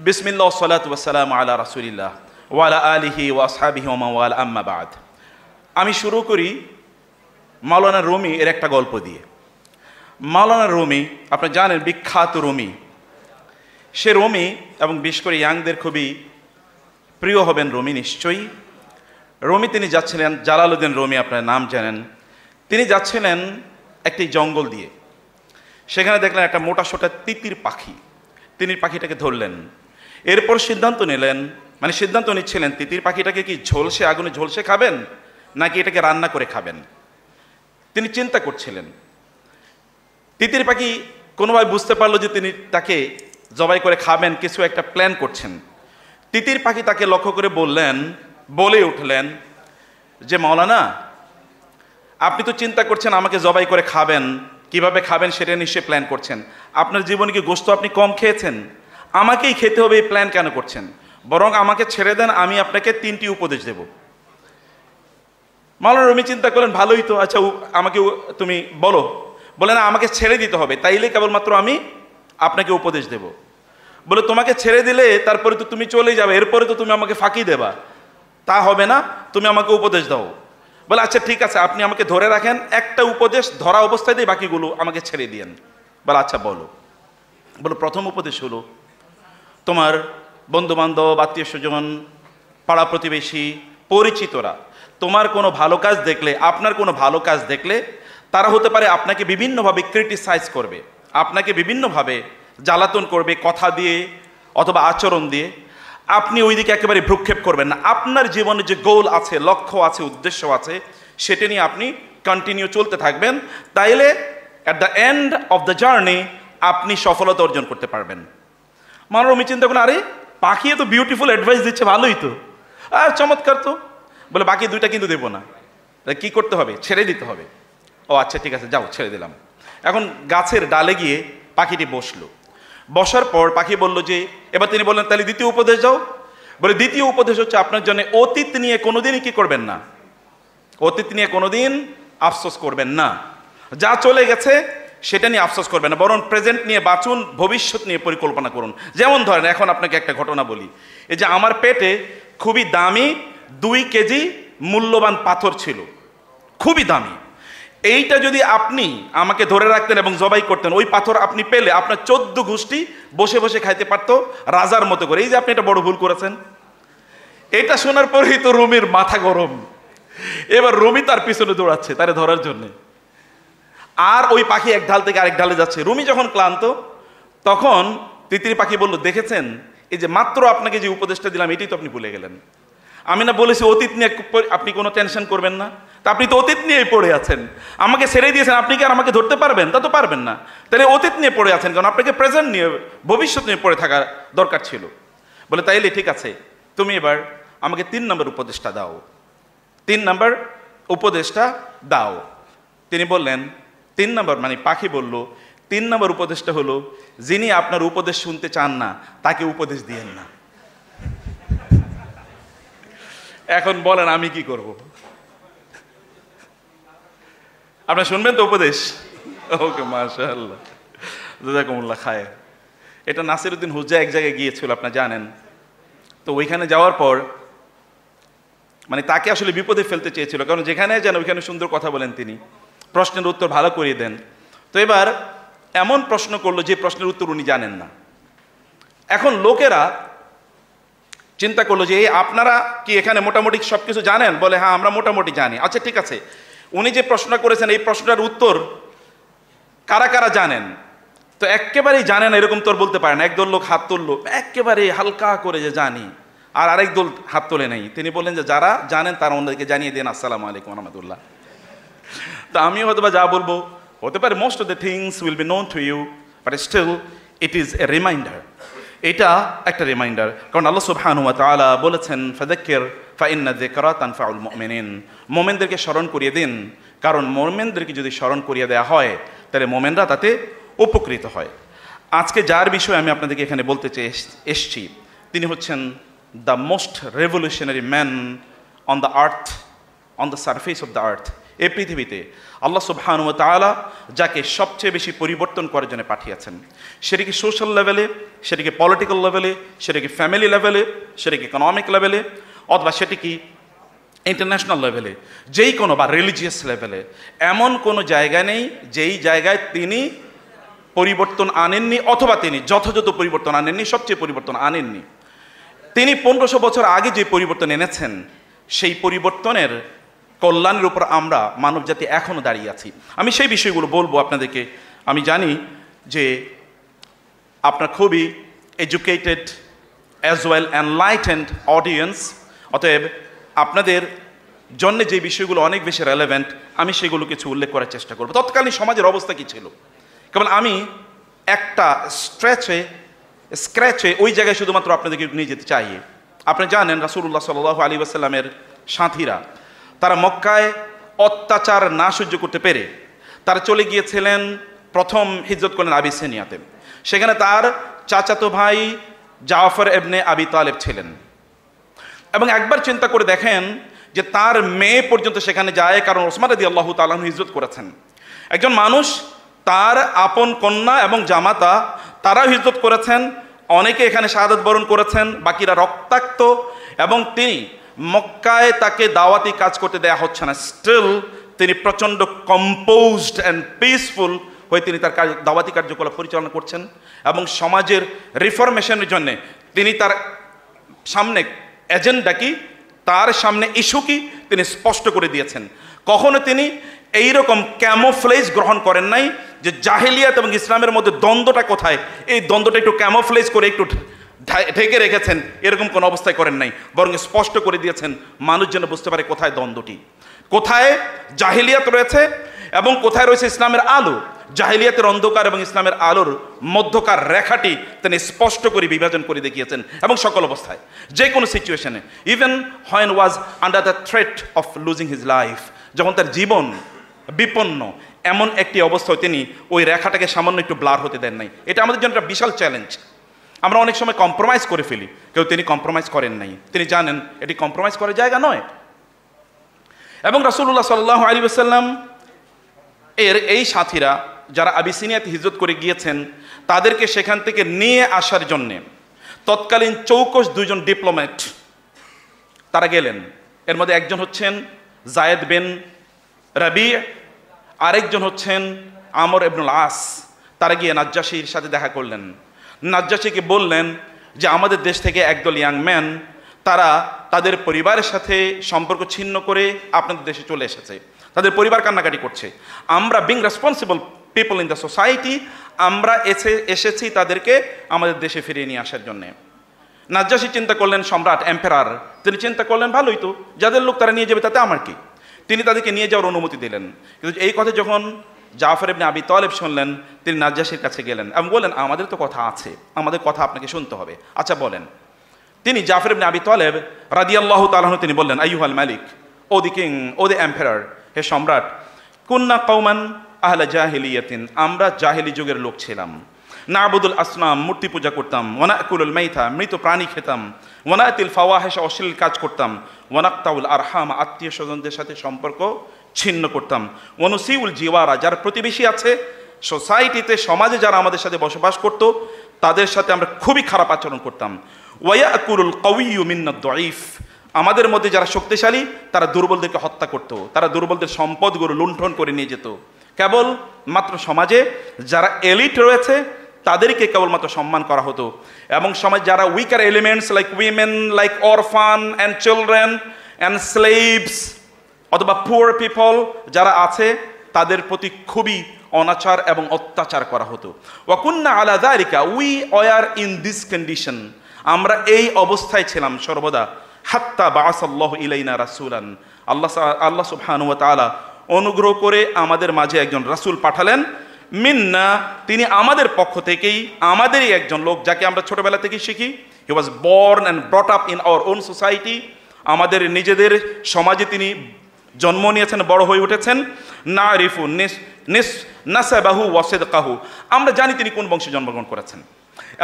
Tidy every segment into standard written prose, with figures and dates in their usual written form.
বিসমিল্লাহ সালাতু ওয়াসসালামু আলা রাসূলিল্লাহ ওয়া আলা আলিহি ওয়া আসহাবিহি ওয়া মান ওয়ালা আম্মা বাদ। আমি শুরু করি মাওলানা রুমি এর একটা গল্প দিয়ে। মাওলানা রুমি আপনি জানেন বিখ্যাত রুমি। সে রুমি এবং বিশেষ করে ইয়াংদের খুবই প্রিয় হবেন রুমি নিশ্চয়ই। রুমি তিনি যাচ্ছিলেন, জালালউদ্দিন রুমি আপনার নাম জানেন। তিনি যাচ্ছিলেন একটি জঙ্গল দিয়ে, সেখানে দেখলেন একটা মোটা সোটা তিতির পাখি। তিনি পাখিটাকে ধরলেন, এরপর সিদ্ধান্ত নিলেন, মানে সিদ্ধান্ত নিচ্ছিলেন তিতির পাখিটাকে কি ঝলসে আগুনে ঝলসে খাবেন নাকি এটাকে রান্না করে খাবেন। তিনি চিন্তা করছিলেন। তিতির পাখি কোনোভাবে বুঝতে পারলো যে তিনি তাকে জবাই করে খাবেন, কিছু একটা প্ল্যান করছেন। তিতির পাখি তাকে লক্ষ্য করে বলে উঠলেন যে মাওলানা, আপনি তো চিন্তা করছেন আমাকে জবাই করে খাবেন, কিভাবে খাবেন সেটা নিশ্চয়ই প্ল্যান করছেন। আপনার জীবনে কি গোশত আপনি কম খেয়েছেন? আমাকেই খেতে হবে এই প্ল্যান কেন করছেন? বরং আমাকে ছেড়ে দেন, আমি আপনাকে 3টি উপদেশ দেব। মাওলানা রুমি চিন্তা করলেন ভালোই তো, আচ্ছা আমাকে তুমি বলো। বলে না, আমাকে ছেড়ে দিতে হবে, তাইলে কেবলমাত্র আমি আপনাকে উপদেশ দেব। বলে তোমাকে ছেড়ে দিলে তারপরে তো তুমি চলে যাবে, এরপরে তো তুমি আমাকে ফাঁকি দেবা, তা হবে না, তুমি আমাকে উপদেশ দাও। বলে আচ্ছা ঠিক আছে, আপনি আমাকে ধরে রাখেন, একটা উপদেশ ধরা অবস্থায় দিয়ে বাকিগুলো আমাকে ছেড়ে দিয়েন। বলে আচ্ছা বলো। বলে প্রথম উপদেশ হলো, তোমার বন্ধু বান্ধব, আত্মীয় স্বজন, পাড়া প্রতিবেশী, পরিচিতরা তোমার কোনো ভালো কাজ দেখলে, আপনার কোনো ভালো কাজ দেখলে তারা হতে পারে আপনাকে বিভিন্নভাবে ক্রিটিসাইজ করবে, আপনাকে বিভিন্নভাবে জ্বালাতন করবে, কথা দিয়ে অথবা আচরণ দিয়ে। আপনি ওই দিকে একেবারে ভ্রুক্ষেপ করবেন না। আপনার জীবনে যে গোল আছে, লক্ষ্য আছে, উদ্দেশ্য আছে, সেটা নিয়ে আপনি কন্টিনিউ চলতে থাকবেন। তাইলে at the end of the journey আপনি সফলতা অর্জন করতে পারবেন। মাওলানা রুমি চিন্তা করলেন, আরে পাখি তো বিউটিফুল অ্যাডভাইস দিচ্ছে, ভালোই তো, আর চমৎকার তো। বলে বাকি 2টা কিন্তু দেবো না, কি করতে হবে? ছেড়ে দিতে হবে। ও আচ্ছা ঠিক আছে, যাও ছেড়ে দিলাম। এখন গাছের ডালে গিয়ে পাখিটি বসলো। বসার পর পাখি বলল যে, এবার তিনি বললেন তাহলে দ্বিতীয় উপদেশ যাও। বলে দ্বিতীয় উপদেশ হচ্ছে আপনার জন্য অতীত নিয়ে কোনোদিনই কি করবেন না, অতীত নিয়ে কোনোদিন আফসোস করবেন না। যা চলে গেছে সেটা নিয়ে আফসোস করবেন না, বরং প্রেজেন্ট নিয়ে বাঁচুন, ভবিষ্যৎ নিয়ে পরিকল্পনা করুন। যেমন ধরেন, এখন আপনাকে একটা ঘটনা বলি। এই যে আমার পেটে খুবই দামি 2 কেজি মূল্যবান পাথর ছিল, খুবই দামি। এইটা যদি আপনি আমাকে ধরে রাখতেন এবং জবাই করতেন, ওই পাথর আপনি পেলে আপনার 14 গোষ্ঠী বসে বসে খাইতে পারতো রাজার মতো করে। এই যে আপনি একটা বড় ভুল করেছেন। এটা শোনার পরেই তো রুমির মাথা গরম। এবার রুমি তার পিছনে দৌড়াচ্ছে তারে ধরার জন্য, আর ওই পাখি এক ঢাল থেকে আরেক ঢালে যাচ্ছে। রুমি যখন ক্লান্ত, তখন তিতির পাখি বলল, দেখেছেন এই যে মাত্র আপনাকে যে উপদেশটা দিলাম এটাই তো আপনি ভুলে গেলেন। আমি না বলেছি অতীত নিয়ে আপনি কোনো টেনশন করবেন না? তা আপনি তো অতীত নিয়েই পড়ে আছেন। আমাকে ছেড়ে দিয়েছেন, আপনি কি আর আমাকে ধরতে পারবেন? তা তো পারবেন না। তাহলে অতীত নিয়ে পড়ে আছেন, কারণ আপনাকে প্রেজেন্ট নিয়ে, ভবিষ্যৎ নিয়ে পড়ে থাকার দরকার ছিল। বলে তাইলে ঠিক আছে, তুমি এবার আমাকে 3 নম্বর উপদেশটা দাও, 3 নম্বর উপদেশটা দাও। তিনি বললেন 3 নম্বর, মানে পাখি বলল 3 নম্বর উপদেশটা হলো, যিনি আপনার উপদেশ শুনতে চান না তাকে উপদেশ দিয়েন না। এখন বলেন আমি কি করব? আপনারা শুনবেন তো উপদেশ? ওকে, মাশাআল্লাহ, জাযাকুমুল্লাহ খায়র। এটা নাসিরউদ্দিন হুজ্জা এক জায়গায় গিয়েছিল, আপনারা জানেন তো। ওইখানে যাওয়ার পর মানে তাকে আসলে বিপদে ফেলতে চেয়েছিল, কারণ যেখানে যান ওইখানে সুন্দর কথা বলেন তিনি, প্রশ্নের উত্তর ভালো করিয়ে দেন। তো এবার এমন প্রশ্ন করলো যে প্রশ্নের উত্তর উনি জানেন না। এখন লোকেরা চিন্তা করলো যে আপনারা কি এখানে মোটামুটি সব কিছু জানেন? বলে হ্যাঁ, আমরা মোটামুটি জানি। আচ্ছা ঠিক আছে, উনি যে প্রশ্নটা করেছেন এই প্রশ্নটার উত্তর কারা কারা জানেন? তো একেবারেই জানেন এরকম তোর বলতে পারেন। একদল লোক হাত তুললো একেবারে হালকা করে যে জানি, আর আরেক দল হাত তোলে নেই। তিনি বললেন যে যারা জানেন তারা ওনাদেরকে জানিয়ে দেন আসসালামু আলাইকুম রহমতুল্লাহ। তো আমি হয়তো বা যা বলবো হতে পারে most of the things will be known to you, but still it is a reminder. এটা একটা রিমাইন্ডার, কারণ আল্লাহ সুবহানাহু ওয়া তাআলা বলেছেন ফাযাক্কির ফাইন্না যিকরা তানফাউল মুমিনিন। মুমিনদেরকে স্মরণ করিয়ে দিন, কারণ মুমিনদেরকে যদি স্মরণ করিয়ে দেওয়া হয় তাহলে মুমিনরা তাতে উপকৃত হয়। আজকে যার বিষয়ে আমি আপনাদেরকে এখানে বলতে এসছি, তিনি হচ্ছেন the most revolutionary man on the earth, on the surface of the earth. এই পৃথিবীতে আল্লাহ সুবহানাহু ওয়া তাআলা যাকে সবচেয়ে বেশি পরিবর্তন করার জন্য পাঠিয়েছেন, সেটা কি সোশ্যাল লেভেলে, সেটা কি পলিটিক্যাল লেভেলে, সেটা কি ফ্যামিলি লেভেলে, সেটা কি ইকোনমিক লেভেলে, অথবা সেটা কি ইন্টারন্যাশনাল লেভেলে, যেই কোনো বা রিলিজিয়াস লেভেলে, এমন কোনো জায়গা নেই যেই জায়গায় তিনি পরিবর্তন আনেননি, অথবা তিনি যথাযথ পরিবর্তন আনেননি, সবচেয়ে পরিবর্তন আনেননি। তিনি 1500 বছর আগে যে পরিবর্তন এনেছেন, সেই পরিবর্তনের কল্যাণের উপর আমরা মানবজাতি এখনও দাঁড়িয়ে আছি। আমি সেই বিষয়গুলো বলবো আপনাদেরকে। আমি জানি যে আপনার খুবই educated as well enlightened audience, অতএব আপনাদের জন্য যে বিষয়গুলো অনেক বেশি রেলেভেন্ট, আমি সেগুলো কিছু উল্লেখ করার চেষ্টা করব। তৎকালীন সমাজের অবস্থা কী ছিল, কেবল আমি একটা স্ক্র্যাচে ওই জায়গায় শুধুমাত্র আপনাদেরকে নিয়ে যেতে চাই। আপনি জানেন রাসূলুল্লাহ সাল্লাল্লাহু আলাইহি ওয়াসাল্লামের সাথীরা, তারা মক্কায় অত্যাচার না সহ্য করতে পেরে তারা চলে গিয়েছিলেন, প্রথম হিজরত করলেন আবিসিনিয়াতে। সেখানে তার চাচাতো ভাই জাফর ইবনে আবি তালেব ছিলেন, এবং একবার চিন্তা করে দেখেন যে তার মেয়ে পর্যন্ত সেখানে যায়, কারণ ওসমান রাদিয়াল্লাহু তাআলা আনহু হিজরত করেছেন। একজন মানুষ তার আপন কন্যা এবং জামাতা তারাও হিজরত করেছেন, অনেকে এখানে শাহাদাত বরণ করেছেন, বাকিরা রক্তাক্ত, এবং তিনি মক্কায় তাকে দাওয়াতি কাজ করতে দেয়া হচ্ছে না। স্টিল তিনি প্রচণ্ড কম্পোজড অ্যান্ড পিসফুল হয়ে তিনি তার দাওয়াতি কার্যকলাপ পরিচালনা করছেন, এবং সমাজের রিফরমেশনের জন্যে তিনি তার সামনে এজেন্ডা কি, তার সামনে ইস্যু কি, তিনি স্পষ্ট করে দিয়েছেন। কখনো তিনি এইরকম ক্যামোফ্লেজ গ্রহণ করেন নাই যে জাহেলিয়াত এবং ইসলামের মধ্যে দ্বন্দ্বটা কোথায়, এই দ্বন্দ্বটা একটু ক্যামোফ্লেজ করে একটু ঢেকে রেখেছেন, এরকম কোনো অবস্থায় করেন নাই, বরং স্পষ্ট করে দিয়েছেন মানুষ যেন বুঝতে পারে কোথায় দ্বন্দ্বটি, কোথায় জাহেলিয়াত রয়েছে এবং কোথায় রয়েছে ইসলামের আলো। জাহেলিয়াতের অন্ধকার এবং ইসলামের আলোর মধ্যকার রেখাটি তিনি স্পষ্ট করে বিভাজন করে দেখিয়েছেন, এবং সকল অবস্থায় যে কোনো সিচুয়েশনে, even when was under the threat of losing his life, যখন তার জীবন বিপন্ন, এমন একটি অবস্থায় তিনি ওই রেখাটাকে সামান্য একটু ব্লার হতে দেন নাই। এটা আমাদের জন্য একটা বিশাল চ্যালেঞ্জ। আমরা অনেক সময় কম্প্রোমাইজ করে ফেলি, কেউ তিনি কম্প্রোমাইজ করেন নাই। তিনি জানেন এটি কম্প্রোমাইজ করার জায়গা নয়। এবং রাসূলুল্লাহ সাল্লাল্লাহু আলাইহি ওয়াসাল্লাম এর এই সাথীরা যারা আবিসিনিয়াতে হিজরত করে গিয়েছেন, তাদেরকে সেখান থেকে নিয়ে আসার জন্যে তৎকালীন চৌকস দুইজন ডিপ্লোম্যাট তারা গেলেন। এর মধ্যে একজন হচ্ছেন জায়েদ বিন রাবি, আরেকজন হচ্ছেন আমর ইবনুল আস। তারা গিয়ে নাজ্জাশীর সাথে দেখা করলেন। নাজ্জাশীকে বললেন যে আমাদের দেশ থেকে একদল ইয়াং ম্যান, তারা তাদের পরিবারের সাথে সম্পর্ক ছিন্ন করে আপনাদের দেশে চলে এসেছে, তাদের পরিবার কান্নাকাটি করছে। আমরা being responsible people in the society, আমরা এসেছি তাদেরকে আমাদের দেশে ফিরিয়ে নিয়ে আসার জন্যে। নাজ্জাশী চিন্তা করলেন, সম্রাট এম্পারার, তিনি চিন্তা করলেন ভালোই তো, যাদের লোক তারা নিয়ে যাবে তাতে আমার কি। তিনি তাদেরকে নিয়ে যাওয়ার অনুমতি দিলেন। কিন্তু এই কথা যখন জাফর ইবনে আবি তালেব শুনলেন, তিনি নাজ্জাশীর কাছে গেলেন এবং বললেন আমাদের তো কথা আছে, আমাদের কথা আপনাকে শুনতে হবে, আচ্ছা বলেন। তিনি জাফর ইবনে আবি তালেব রাদিয়াল্লাহু তাআলা আনহু তিনি বললেন, আইয়ুহাল মালিক, ও the king, O the emperor, হে সম্রাট, কুন্না কওমান আহলা জাহিলিয়াতিন, আমরা জাহিলি যুগের লোক ছিলাম। নাবুদুল আসনাম, মূর্তি পূজা করতাম। ওয়ানাকুলুল মাইতা, মৃত প্রাণী খেতাম। ওয়ানাতিল ফাওয়াহিশ, অশ্লীল কাজ করতাম। ওয়ানাক্তাউল আরহাম, আত্মীয় স্বজনদের সাথে সম্পর্ক ছিন্ন করতাম। ওয়ানুসিউল জিওয়ারা, যারা প্রতিবেশী আছে সোসাইটিতে, সমাজে যারা আমাদের সাথে বসবাস করত, তাদের সাথে আমরা খুবই খারাপ আচরণ করতাম। ওয়ায়াকুলুল কাউইয়্যু মিন্নাদ দাঈফ, আমাদের মধ্যে যারা শক্তিশালী তারা দুর্বলদেরকে হত্যা করত, তারা দুর্বলদের সম্পদগুলো লুণ্ঠন করে নিয়ে যেত। কেবল মাত্র সমাজে যারা এলিট রয়েছে তাদেরকে কেবলমাত্র সম্মান করা হতো, এবং সমাজ যারা weaker elements like women, like orphan and children and slaves, অথবা পুয়ার পিপল যারা আছে, তাদের প্রতি খুবই অনাচার এবং অত্যাচার করা হতো। ওয়াকুন্না আলা যালিকা, we were in this condition, আমরা এই অবস্থায় ছিলাম সর্বদা। হাত্তা বাআসাল্লাহু ইলাইনা রাসূলান, আল্লাহ সুবহানাহু ওয়া তাআলা অনুগ্রহ করে আমাদের মাঝে একজন রাসূল পাঠালেন। মিন্না, তিনি আমাদের পক্ষ থেকেই, আমাদেরই একজন লোক, যাকে আমরা ছোটবেলা থেকেই শিখি। He was born and brought up in our own society, আমাদের নিজেদের সমাজে তিনি জন্ম নিয়েছেন, বড় হয়ে উঠেছেন। নারিফু নাসাবাহু ওয়া সিদকাহু, আমরা জানি তিনি কোন বংশে জন্মগ্রহণ করেছেন,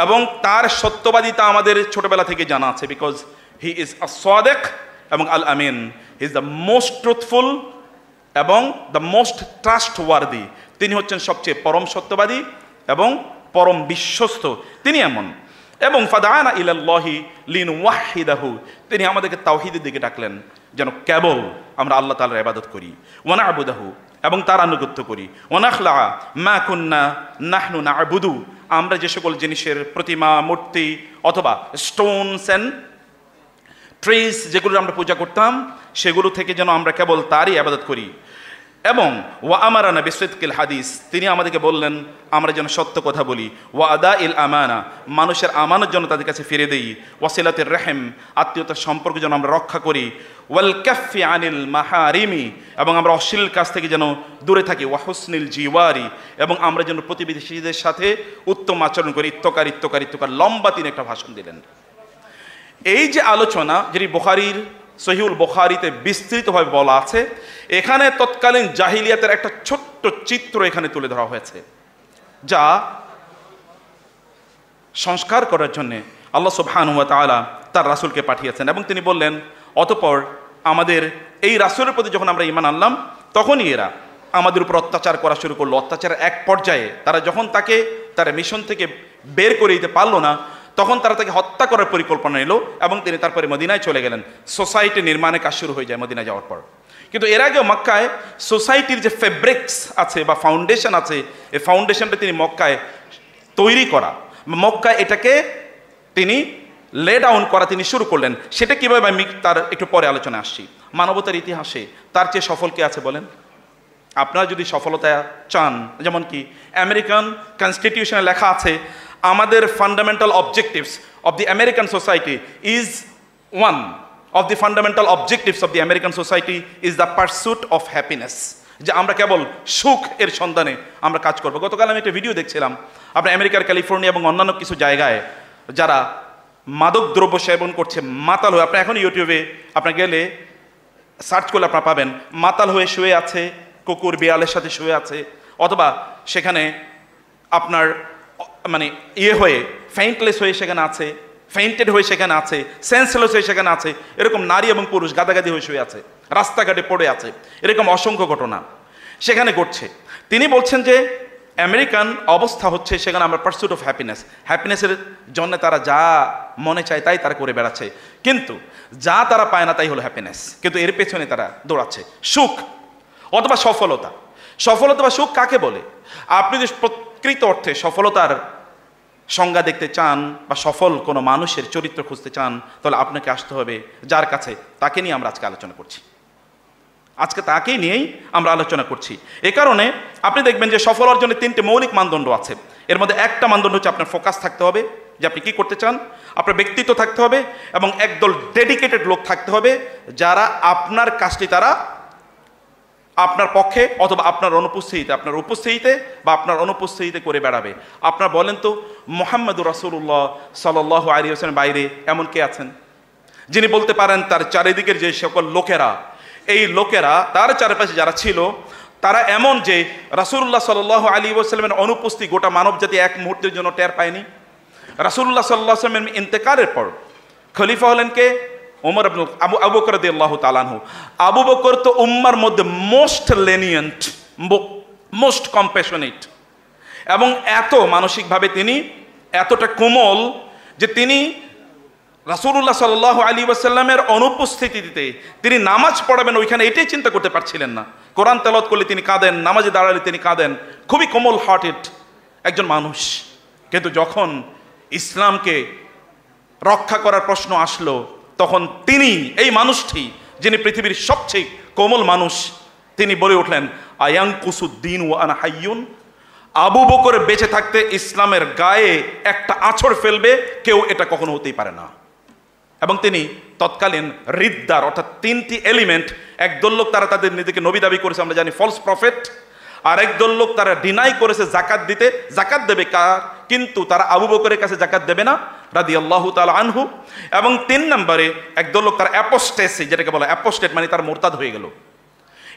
এবং তার সত্যবাদিতা আমাদের ছোটবেলা থেকে জানা আছে। বিকজ হি ইজ আ সাদিক এবং আল আমিন, he is the most truthful এবং দ্য মোস্ট ট্রাস্টওয়ার্দি, তিনি হচ্ছেন সবচেয়ে পরম সত্যবাদী এবং পরম বিশ্বস্ত, তিনি এমন। এবং ফাদানা ইলাল্লাহি লিনুওয়াহিদাহু, তিনি আমাদেরকে তাওহীদের দিকে ডাকলেন, যেন কেবল আমরা আল্লাহ তাআলার ইবাদত করি, ওয়া না'বুদাহু, এবং তার আনুগত্য করি, ওয়া নাখলা মা কুন্না নাহনু না'বুদু, আমরা যে সকল জিনিসের প্রতিমা, মূর্তি অথবা স্টোনস অ্যান্ড ট্রিজ যেগুলো আমরা পূজা করতাম, সেগুলো থেকে যেন আমরা কেবল তারই ইবাদত করি। এবং ওয়া আমারানা বিসিদকিল হাদিস, তিনি আমাদেরকে বললেন আমরা যেন সত্য কথা বলি, ওয়া আদাইল আমানা, মানুষের আমানত যেন তাদের কাছে ফিরে দেই, ওয়াসিলাতির রহিম, আত্মীয়তার সম্পর্ক যেন আমরা রক্ষা করি, ওয়াল কাফি আনিল মাহারিমি, এবং আমরা অশ্লীল কাজ থেকে যেন দূরে থাকি, ওয়া হুসনিল জিওয়ারি, এবং আমরা যেন প্রতিবেশীদের সাথে উত্তম আচরণ করি, ইত্তকার। লম্বা তিনি একটা ভাষণ দিলেন। এই যে আলোচনা, যেটি বুখারীর সহিহুল বুখারীতে বিস্তৃতভাবে বলা আছে, এখানে তৎকালীন জাহিলিয়াতের একটা ছোট্ট চিত্র এখানে তুলে ধরা হয়েছে, যা সংস্কার করার জন্যে আল্লাহ সুবহানাহু ওয়া তাআলা তার রাসূলকে পাঠিয়েছেন। এবং তিনি বললেন, অতঃপর আমাদের এই রাসূলের প্রতি যখন আমরা ঈমান আনলাম, তখনই এরা আমাদের উপর অত্যাচার করা শুরু করলো। অত্যাচারের এক পর্যায়ে তারা যখন তাকে তার মিশন থেকে বের করে দিতে পারলো না, তখন তারা তাকে হত্যা করার পরিকল্পনা নিল এবং তিনি তারপরে মদিনায় চলে গেলেন। সোসাইটি নির্মাণের কাজ শুরু হয়ে যায় মদিনায় যাওয়ার পর। কিন্তু এর আগেও মক্কায় সোসাইটির যে ফেব্রিক্স আছে বা ফাউন্ডেশন আছে, এই ফাউন্ডেশনটা তিনি মক্কায় তৈরি করা, মক্কায় এটাকে তিনি লে ডাউন করা তিনি শুরু করলেন। সেটা কীভাবে আমি তার একটু পরে আলোচনা আসছি। মানবতার ইতিহাসে তার চেয়ে সফল কে আছে বলেন? আপনারা যদি সফলতা চান, যেমন কি আমেরিকান কনস্টিটিউশনে লেখা আছে, আমাদের fundamental objectives of the American society is one of the fundamental objectives of the American society is the pursuit of happiness, যে আমরা কেবল সুখ এর সন্ধানে আমরা কাজ করবো। গতকাল আমি একটা ভিডিও দেখছিলাম, আপনার আমেরিকার ক্যালিফোর্নিয়া এবং অন্যান্য কিছু জায়গায় যারা মাদক দ্রব্য সেবন করছে মাতাল হয়ে, আপনার এখন ইউটিউবে আপনার গেলে সার্চ করলে আপনারা পাবেন, মাতাল হয়ে শুয়ে আছে, কুকুর বিড়ালের সাথে শুয়ে আছে, অথবা সেখানে আপনার মানে হয়ে ফেইন্টলেস হয়ে সেখানে আছে, ফেইন্টেড হয়ে সেখানে আছে, সেন্সলেস হয়ে সেখানে আছে, এরকম নারী এবং পুরুষ গাদাগাদি হয়ে শুয়ে আছে, রাস্তাঘাটে পড়ে আছে, এরকম অসংখ্য ঘটনা সেখানে ঘটছে। তিনি বলছেন যে আমেরিকান অবস্থা হচ্ছে সেখানে আমরা পারসুট অফ হ্যাপিনেস, হ্যাপিনেসের জন্য তারা যা মনে চায় তাই তারা করে বেড়াচ্ছে, কিন্তু যা তারা পায় না তাই হলো হ্যাপিনেস, কিন্তু এর পেছনে তারা দৌড়াচ্ছে। সুখ অথবা সফলতা, সফলতা বা সুখ কাকে বলে? আপনি যদি প্রকৃত অর্থে সফলতার সংজ্ঞা দেখতে চান বা সফল কোনো মানুষের চরিত্র খুঁজতে চান, তাহলে আপনাকে আসতে হবে যার কাছে, তাকে নিয়ে আমরা আজকে আলোচনা করছি। আজকে তাকেই নিয়েই আমরা আলোচনা করছি। এ কারণে আপনি দেখবেন যে সফল অর্জনের তিনটে মৌলিক মানদণ্ড আছে। এর মধ্যে একটা মানদণ্ড হচ্ছে আপনার ফোকাস থাকতে হবে, যে আপনি কি করতে চান, আপনার ব্যক্তিত্ব থাকতে হবে, এবং একদল ডেডিকেটেড লোক থাকতে হবে যারা আপনার কাজটি তারা আপনার পক্ষে অথবা আপনার উপস্থিতিতে বা আপনার অনুপস্থিতিতে করে বেড়াবে। আপনারা বলেন তো, মুহাম্মদুর রাসূলুল্লাহ সাল্লাল্লাহু আলাইহি ওয়াসাল্লামের বাইরে এমন কে আছেন যিনি বলতে পারেন তার চারিদিকের যে সকল লোকেরা, এই লোকেরা তার চারপাশে যারা ছিল তারা এমন যে রাসূলুল্লাহ সাল্লাল্লাহু আলাইহি ওয়াসাল্লামের অনুপস্থিতি গোটা মানব জাতি এক মুহূর্তের জন্য টের পায়নি? রাসূলুল্লাহ সাল্লাল্লাহু আলাইহি ওয়াসাল্লামের ইন্তেকালের পর খলিফা হলেন কে? ওমর ইবনে আবু বকর রাদিয়াল্লাহু তাআলা আনহু। আবু বকর তো উম্মার মধ্যে মোস্ট লেনিয়েন্ট, মোস্ট কম্প্যাশনেট, এবং এত মানসিকভাবে তিনি এতটা কোমল যে তিনি রাসূলুল্লাহ সাল্লাল্লাহু আলাইহি ওয়াসাল্লামের অনুপস্থিতিতে তিনি নামাজ পড়াবেন ওইখানে এটাই চিন্তা করতে পারছিলেন না। কোরআন তেলাওয়াত করলে তিনি কাঁদেন, নামাজে দাঁড়ালে তিনি কাঁদেন, খুবই কোমল হার্টেড একজন মানুষ। কিন্তু যখন ইসলামকে রক্ষা করার প্রশ্ন আসলো, তখন তিনি, এই মানুষটি যিনি পৃথিবীর সবচেয়ে কোমল মানুষ, তিনি বলে উঠলেন, আয়ানকুসুদ্দিন ওয়া আনা হাইয়ুন, আবু বকর বেঁচে থাকতে ইসলামের গায়ে একটা আঁচড় ফেলবে কেউ, এটা কখনো হতেই পারে না। এবং তিনি তৎকালীন রিদ্দার অর্থাৎ তিনটি এলিমেন্ট, একদল লোক তারা তাদের নিজেকে নবী দাবি করেছে, আমরা জানি ফলস প্রফেট, আর একদল লোক তারা ডিনাই করেছে জাকাত দিতে, জাকাত দেবে কার, কিন্তু তারা আবু বকরের কাছে জাকাত দেবে না রাদিয়াল্লাহু তাআলা আনহু। এবং 3 নম্বরে একদল লোক তার অ্যাপোস্টেসি, যেটাকে বলা অ্যাপোস্টেট মানে তার মুরতাদ হয়ে গেল।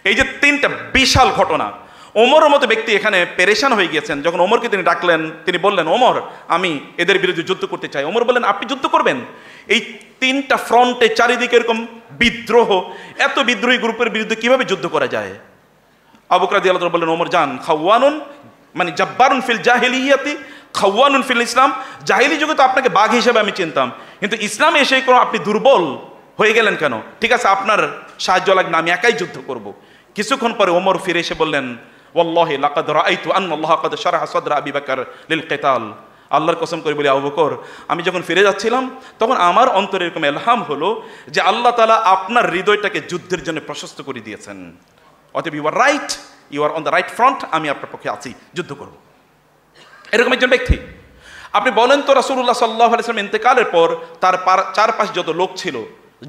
এই যে তিনটা বিশাল ঘটনা, ওমরের মতো ব্যক্তি এখানে পেরেশান হয়ে গিয়েছেন। যখন ওমরকে তিনি ডাকলেন, তিনি বললেন, ওমর আমি এদের বিরুদ্ধে যুদ্ধ করতে চাই। ওমর বললেন, আপনি যুদ্ধ করবেন? এই তিনটা ফ্রন্টে চারিদিকে এরকম বিদ্রোহ, এত বিদ্রোহী গ্রুপের বিরুদ্ধে কিভাবে যুদ্ধ করা যায়? আবু বকর রাদিয়াল্লাহু তাআলা বললেন, ওমর জান, খাওয়ানুন মানে জাব্বারুন ফিল জাহিলিয়াতি খাওয়ানুন ফিল ইসলাম। জাহিলি যুগে তো আপনাকে বাঘ হিসেবে আমি চিনতাম, কিন্তু ইসলামে এসে কোনো আপনি দুর্বল হয়ে গেলেন কেন? ঠিক আছে, আপনার সাহায্য লাগবে না, আমি একাই যুদ্ধ করব। কিছুক্ষণ পরে ওমর ফিরে এসে বললেন, ওয়াল্লাহি লাকাদ রাআইতু আন্নাল্লাহ কাদ শারাহা সাদরা আবি বকর লিল কিতাল। আল্লাহর কসম করে বলি, আবু বকর, আমি যখন ফিরে যাচ্ছিলাম তখন আমার অন্তরে এরকম ইলহাম হলো যে আল্লাহ তাআলা আপনার হৃদয়টাকে যুদ্ধের জন্য প্রশস্ত করে দিয়েছেন। অতএব you are right, you are on the right front, আমি আপনার পক্ষে আছি, যুদ্ধ করব। এরকম একজন ব্যক্তি। আপনি বলেন তো, রাসূলুল্লাহ সাল্লাল্লাহু আলাইহি ওয়াসাল্লাম ইন্তেকালের পর তার চারপাশ যত লোক ছিল,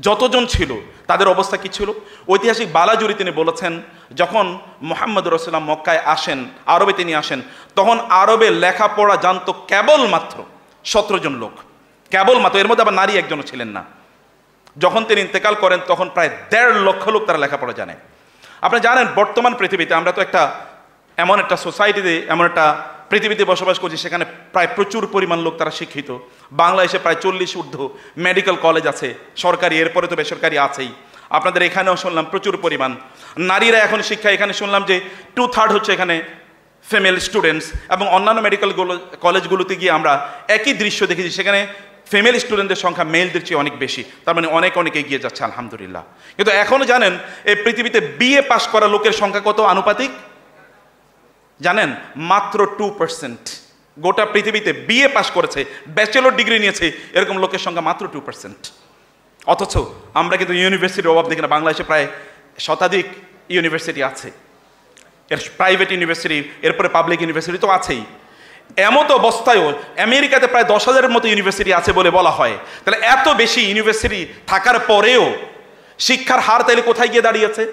যতজন ছিল, তাদের অবস্থা কি ছিল? ঐতিহাসিক বালাজুরি তিনি বলেছেন, যখন মুহাম্মদ রাসূলুল্লাহ মক্কায় আসেন, আরবে তিনি আসেন, তখন আরবে লেখাপড়া জানতো কেবলমাত্র 17 জন লোক, কেবলমাত্র। এর মধ্যে আবার নারী একজনও ছিলেন না। যখন তিনি ইন্তেকাল করেন তখন প্রায় 1.5 লক্ষ লোক তারা লেখাপড়া জানে। আপনি জানেন বর্তমান পৃথিবীতে আমরা তো এমন একটা সোসাইটিতে, এমন একটা পৃথিবীতে বসবাস করছি, সেখানে প্রায় প্রচুর পরিমাণ লোক তারা শিক্ষিত। বাংলাদেশে প্রায় 40 ঊর্ধ্ব মেডিকেল কলেজ আছে, সরকারি, এরপরে তো বেসরকারি আছেই। আপনাদের এখানেও শুনলাম প্রচুর পরিমাণ নারীরা এখন শিক্ষা, এখানে শুনলাম যে 2/3 হচ্ছে এখানে ফিমেল স্টুডেন্টস, এবং অন্যান্য মেডিকেল কলেজগুলোতে গিয়ে আমরা একই দৃশ্য দেখেছি, সেখানে ফিমেল স্টুডেন্টদের সংখ্যা মেলদের চেয়ে অনেক বেশি। তার মানে অনেক এগিয়ে যাচ্ছে, আলহামদুলিল্লাহ। কিন্তু এখনও জানেন এই পৃথিবীতে বিএ পাস করা লোকের সংখ্যা কত আনুপাতিক জানেন? মাত্র 2%। গোটা পৃথিবীতে বিএ পাস করেছে, ব্যাচেলর ডিগ্রি নিয়েছে, এরকম লোকের সংখ্যা মাত্র 2%। অথচ আমরা কিন্তু ইউনিভার্সিটির অভাব দেখি না। বাংলাদেশে প্রায় শতাধিক ইউনিভার্সিটি আছে, এর প্রাইভেট ইউনিভার্সিটি, এরপরে পাবলিক ইউনিভার্সিটি তো আছেই। এমতো অবস্থায়ও আমেরিকাতে প্রায় 10,000-এর মতো ইউনিভার্সিটি আছে বলে বলা হয়। তাহলে এত বেশি ইউনিভার্সিটি থাকার পরেও শিক্ষার হার তাইলে কোথায় গিয়ে দাঁড়িয়েছে?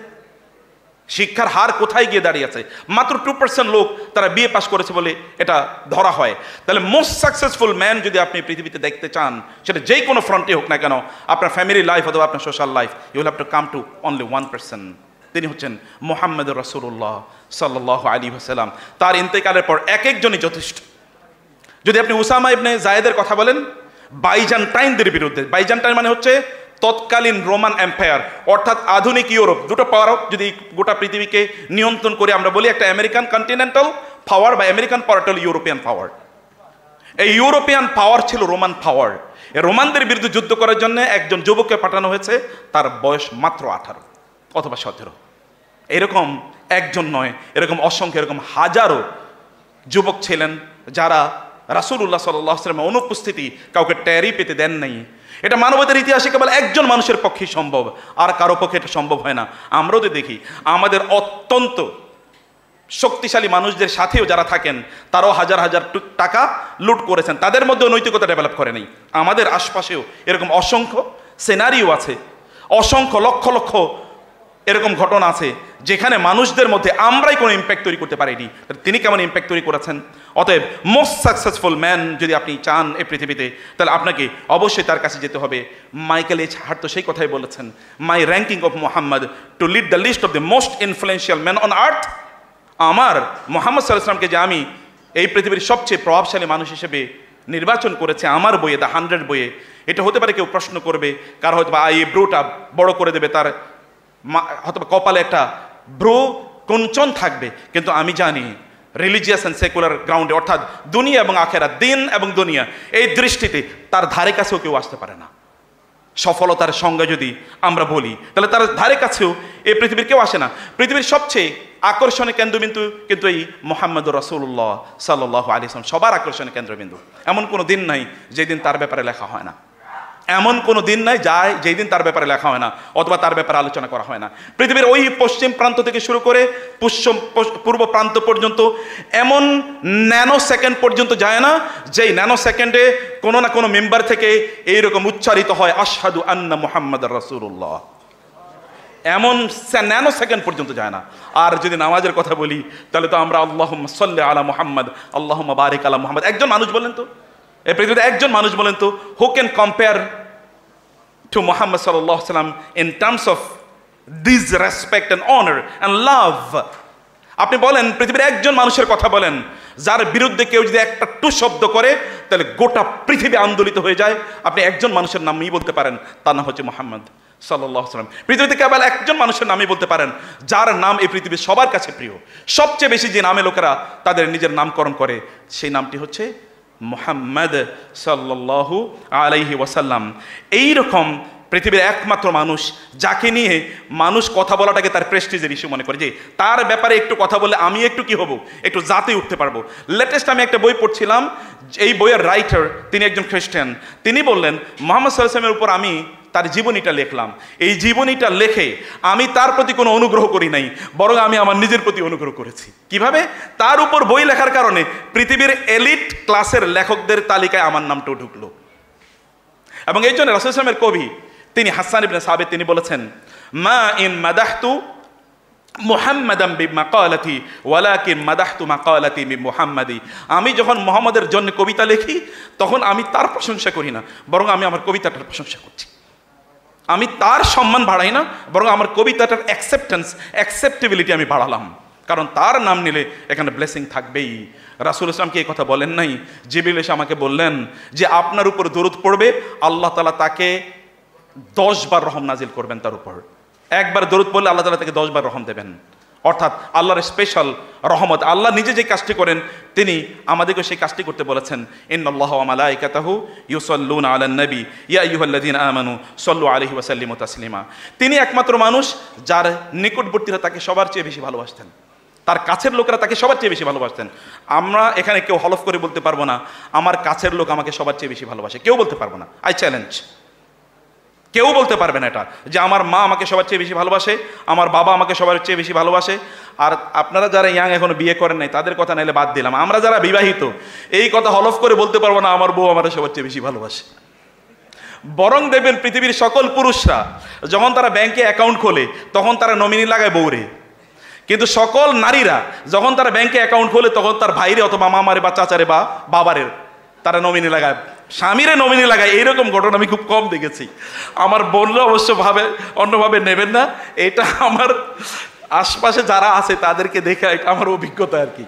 শিক্ষার হার কোথায় গিয়ে দাঁড়িয়েছে? মাত্র 2% লোক তারা বিএ পাস করেছে বলে এটা ধরা হয়। তাহলে মোস্ট সাকসেসফুল ম্যান যদি আপনি পৃথিবীতে দেখতে চান, সেটা যেই কোনো ফ্রন্টে হোক না কেন, আপনার ফ্যামিলি লাইফ অথবা আপনার social life, you will have to come to only 1%। তিনি হচ্ছেন মুহাম্মদ রাসূলুল্লাহ সাল্লাল্লাহু আলাইহি ওয়াসাল্লাম। তার ইন্তেকালের পর এক একজনই যথেষ্ট। যদি আপনি উসামা ইবনে জায়েদের কথা বলেন, বাইজান্টাইনদের বিরুদ্ধে, বাইজান্টাইন মানে হচ্ছে তৎকালীন রোমান এম্পায়ার, অর্থাৎ আধুনিক ইউরোপ, দুটো পাওয়ার যদি গোটা পৃথিবীকে নিয়ন্ত্রণ করে আমরা বলি, একটা আমেরিকান কন্টিনেন্টাল পাওয়ার বা আমেরিকান পাওয়ার, ইউরোপিয়ান পাওয়ার। এই ইউরোপিয়ান পাওয়ার ছিল রোমান পাওয়ার। এই রোমানদের বিরুদ্ধে যুদ্ধ করার জন্য একজন যুবককে পাঠানো হয়েছে, তার বয়স মাত্র 18 অথবা 17। এরকম একজন নয়, এরকম অসংখ্য, এরকম হাজারো যুবক ছিলেন যারা রাসূলুল্লাহ সাল্লাল্লাহু আলাইহি ওয়াসাল্লামের অনুপস্থিতি কাউকে টেরই পেতে দেন নাই। এটা মানবতার ইতিহাসে কেবল একজন মানুষের পক্ষেই সম্ভব, আর কারো পক্ষে এটা সম্ভব হয় না। আমরাও তো দেখি আমাদের অত্যন্ত শক্তিশালী মানুষদের সাথেও যারা থাকেন, তারাও হাজার হাজার টাকা লুট করেছেন, তাদের মধ্যেও নৈতিকতা ডেভেলপ করে নেই। আমাদের আশপাশেও এরকম অসংখ্য সিনারিও আছে, অসংখ্য লক্ষ লক্ষ এরকম ঘটনা আছে যেখানে মানুষদের মধ্যে আমরাই কোনো ইম্প্যাক্ট তৈরি করতে পারিনি, তিনি কেমন ইম্প্যাক্ট তৈরি করেছেন। অতএব মোস্ট সাকসেসফুল ম্যান যদি আপনি চান এই পৃথিবীতে, তাহলে আপনাকে অবশ্যই তার কাছে যেতে হবে। মাইকেল এইচ হার্ট তো সেই কথাই বলেছেন, my ranking of Muhammad to lead the list of the most influential man on earth. আমার মুহাম্মদ সাল্লাল্লাহু আলাইহি ওয়াসাল্লামকে যে আমি এই পৃথিবীর সবচেয়ে প্রভাবশালী মানুষ হিসেবে নির্বাচন করেছে আমার বইয়ে, দ্য 100 বইয়ে, এটা হতে পারে কেউ প্রশ্ন করবে, কার হয়তো বা এই ব্রুটা বড় করে দেবে, তার হয়তো কপালে একটা ব্রু কুঞ্চন থাকবে, কিন্তু আমি জানি রিলিজিয়াস অ্যান্ড সেকুলার গ্রাউন্ডে, অর্থাৎ দুনিয়া এবং আখেরাত, দিন এবং দুনিয়া, এই দৃষ্টিতে তার ধারে কাছেও কেউ আসতে পারে না। সফলতার সংজ্ঞা যদি আমরা বলি, তাহলে তার ধারে কাছেও এই পৃথিবীর কেউ আসে না। পৃথিবীর সবচেয়ে আকর্ষণীয় কেন্দ্রবিন্দু কিন্তু এই মুহাম্মদ রাসূলুল্লাহ সাল্লাল্লাহু আলাইহি ওয়াসাল্লাম, সবার আকর্ষণীয় কেন্দ্রবিন্দু। এমন কোনো দিন নাই যেদিন তার ব্যাপারে লেখা হয় না, এমন কোনো দিন নাই যেই দিন তার ব্যাপারে লেখা হয় না অথবা তার ব্যাপারে আলোচনা করা হয় না। পৃথিবীর ওই পশ্চিম প্রান্ত থেকে শুরু করে পূর্ব প্রান্ত পর্যন্ত এমন ন্যানো সেকেন্ড পর্যন্ত যায় না যেই ন্যানো সেকেন্ডে কোনো না কোনো মেম্বার থেকে এইরকম উচ্চারিত হয় আশহাদু আন্না মুহাম্মাদার রাসূলুল্লাহ। এমন ন্যানো সেকেন্ড পর্যন্ত যায় না। আর যদি নামাজের কথা বলি, তাহলে তো আমরা আল্লাহুম্মা সাল্লি আলা মুহাম্মদ, আল্লাহুম্মা বারিক আলা মুহাম্মদ। একজন মানুষ বলেন তো, এই পৃথিবীতে একজন মানুষ বলেন তো, who can compare to Muhammad সাল্লাল্লাহু আলাইহি ওয়াসাল্লাম in terms of this respect and honour and love? আপনি বলেন, পৃথিবীর একজন মানুষের কথা বলেন যার বিরুদ্ধে কেউ যদি একটা টু শব্দ করে তাহলে গোটা পৃথিবী আন্দোলিত হয়ে যায়। আপনি একজন মানুষের নামই বলতে পারেন, তার নাম হচ্ছে মুহাম্মদ সাল্লাল্লাহু আলাইহি ওয়াসাল্লাম। পৃথিবীতে কেবল একজন মানুষের নামই বলতে পারেন যার নাম এই পৃথিবীর সবার কাছে প্রিয়। সবচেয়ে বেশি যে নামে লোকেরা তাদের নিজের নামকরণ করে সেই নামটি হচ্ছে মুহাম্মদ সাল্লাল্লাহু আলাইহি ওয়াসাল্লাম। এইরকম পৃথিবীর একমাত্র মানুষ যাকে নিয়ে মানুষ কথা বলাটাকে তার প্রেস্টিজের ইস্যু মনে করে, যে তার ব্যাপারে একটু কথা বললে আমি একটু কি হব, একটু জাতে উঠতে পারবো। লেটেস্ট আমি একটা বই পড়ছিলাম, এই বইয়ের রাইটার তিনি একজন খ্রিস্টান। তিনি বললেন মুহাম্মদ সাল্লাল্লাহু আলাইহি ওয়াসাল্লামের উপর আমি তার জীবনীটা লিখলাম। এই জীবনীটা লেখে আমি তার প্রতি কোনো অনুগ্রহ করি নাই, বরং আমি আমার নিজের প্রতি অনুগ্রহ করেছি। কিভাবে? তার উপর বই লেখার কারণে পৃথিবীর এলিট ক্লাসের লেখকদের তালিকায় আমার নামটাও ঢুকলো। এবং এই জন্য রাসূলুল্লাহ সাল্লাল্লাহু আলাইহি ওয়াসাল্লামের কবি তিনি হাসান ইবনে সাবিত তিনি বলেছেন, মা ইন মাদাহতু মুহাম্মাদান বিমাকালাতি ওয়ালাকিন মাদাহতু মাকালাতি বিমুহাম্মাদি। আমি যখন মুহাম্মদের জন্য কবিতা লিখি তখন আমি তার প্রশংসা করি না, বরং আমি আমার কবিতাটার প্রশংসা করছি। আমি তার সম্মান বাড়াই না, বরং আমার কবিতাটার অ্যাকসেপ্টেবিলিটি আমি বাড়ালাম, কারণ তার নাম নিলে এখানে ব্লেসিং থাকবেই। রাসূল ইসলামকে এই কথা বলেন নাই? জিবরিল এসে আমাকে বললেন যে আপনার উপর দরুদ পড়বে, আল্লাহ তাআলা তাকে 10 বার রহম নাজিল করবেন তার উপর। একবার দরুদ পড়লে আল্লাহ তাআলা তাকে 10 বার রহম দেবেন। অর্থাৎ আল্লাহর স্পেশাল রহমত। আল্লাহ নিজে যে কাজটি করেন তিনি আমাদেরকে সেই কাজটি করতে বলেছেন। ইন্নাল্লাহা ওয়া মালাইকাতাহু ইউসাল্লুনা আলান নবী ইয়া আইয়ুহাল্লাযীনা আমানু সাল্লু আলাইহি ওয়া সাল্লিমু তাসলিমা। তিনি একমাত্র মানুষ যার নিকটবর্তীরা তাকে সবার চেয়ে বেশি ভালোবাসতেন, তার কাছের লোকেরা তাকে সবার চেয়ে বেশি ভালোবাসতেন। আমরা এখানে কেউ হলফ করে বলতে পারবো না আমার কাছের লোক আমাকে সবার চেয়ে বেশি ভালোবাসে, কেউ বলতে পারবো না। আই চ্যালেঞ্জ, কেউ বলতে পারবে না এটা যে আমার মা আমাকে সবার চেয়ে বেশি ভালোবাসে, আমার বাবা আমাকে সবার চেয়ে বেশি ভালোবাসে। আর আপনারা যারা ইয়াং এখনো বিয়ে করেন নাই তাদের কথা নাইলে বাদ দিলাম, আমরা যারা বিবাহিত এই কথা হলফ করে বলতে পারবো না আমার বউ আমার সবার চেয়ে বেশি ভালোবাসে। বরং দেখবেন পৃথিবীর সকল পুরুষরা যখন তারা ব্যাংকে অ্যাকাউন্ট খোলে তখন তারা নমিনি লাগায় বউরে, কিন্তু সকল নারীরা যখন তারা ব্যাংকে অ্যাকাউন্ট খোলে তখন তার ভাইরে অথবা মামারে বা চাচারে বা বাবারে তারা নমিনি লাগায়, স্বামীরে নমিনি লাগায়। এইরকম ঘটনা আমি খুব কম দেখেছি। আমার বোনরা অবশ্য অন্যভাবে নেবেন না, এটা আমার আশপাশে যারা আছে তাদেরকে দেখে এটা আমার অভিজ্ঞতা আর কি।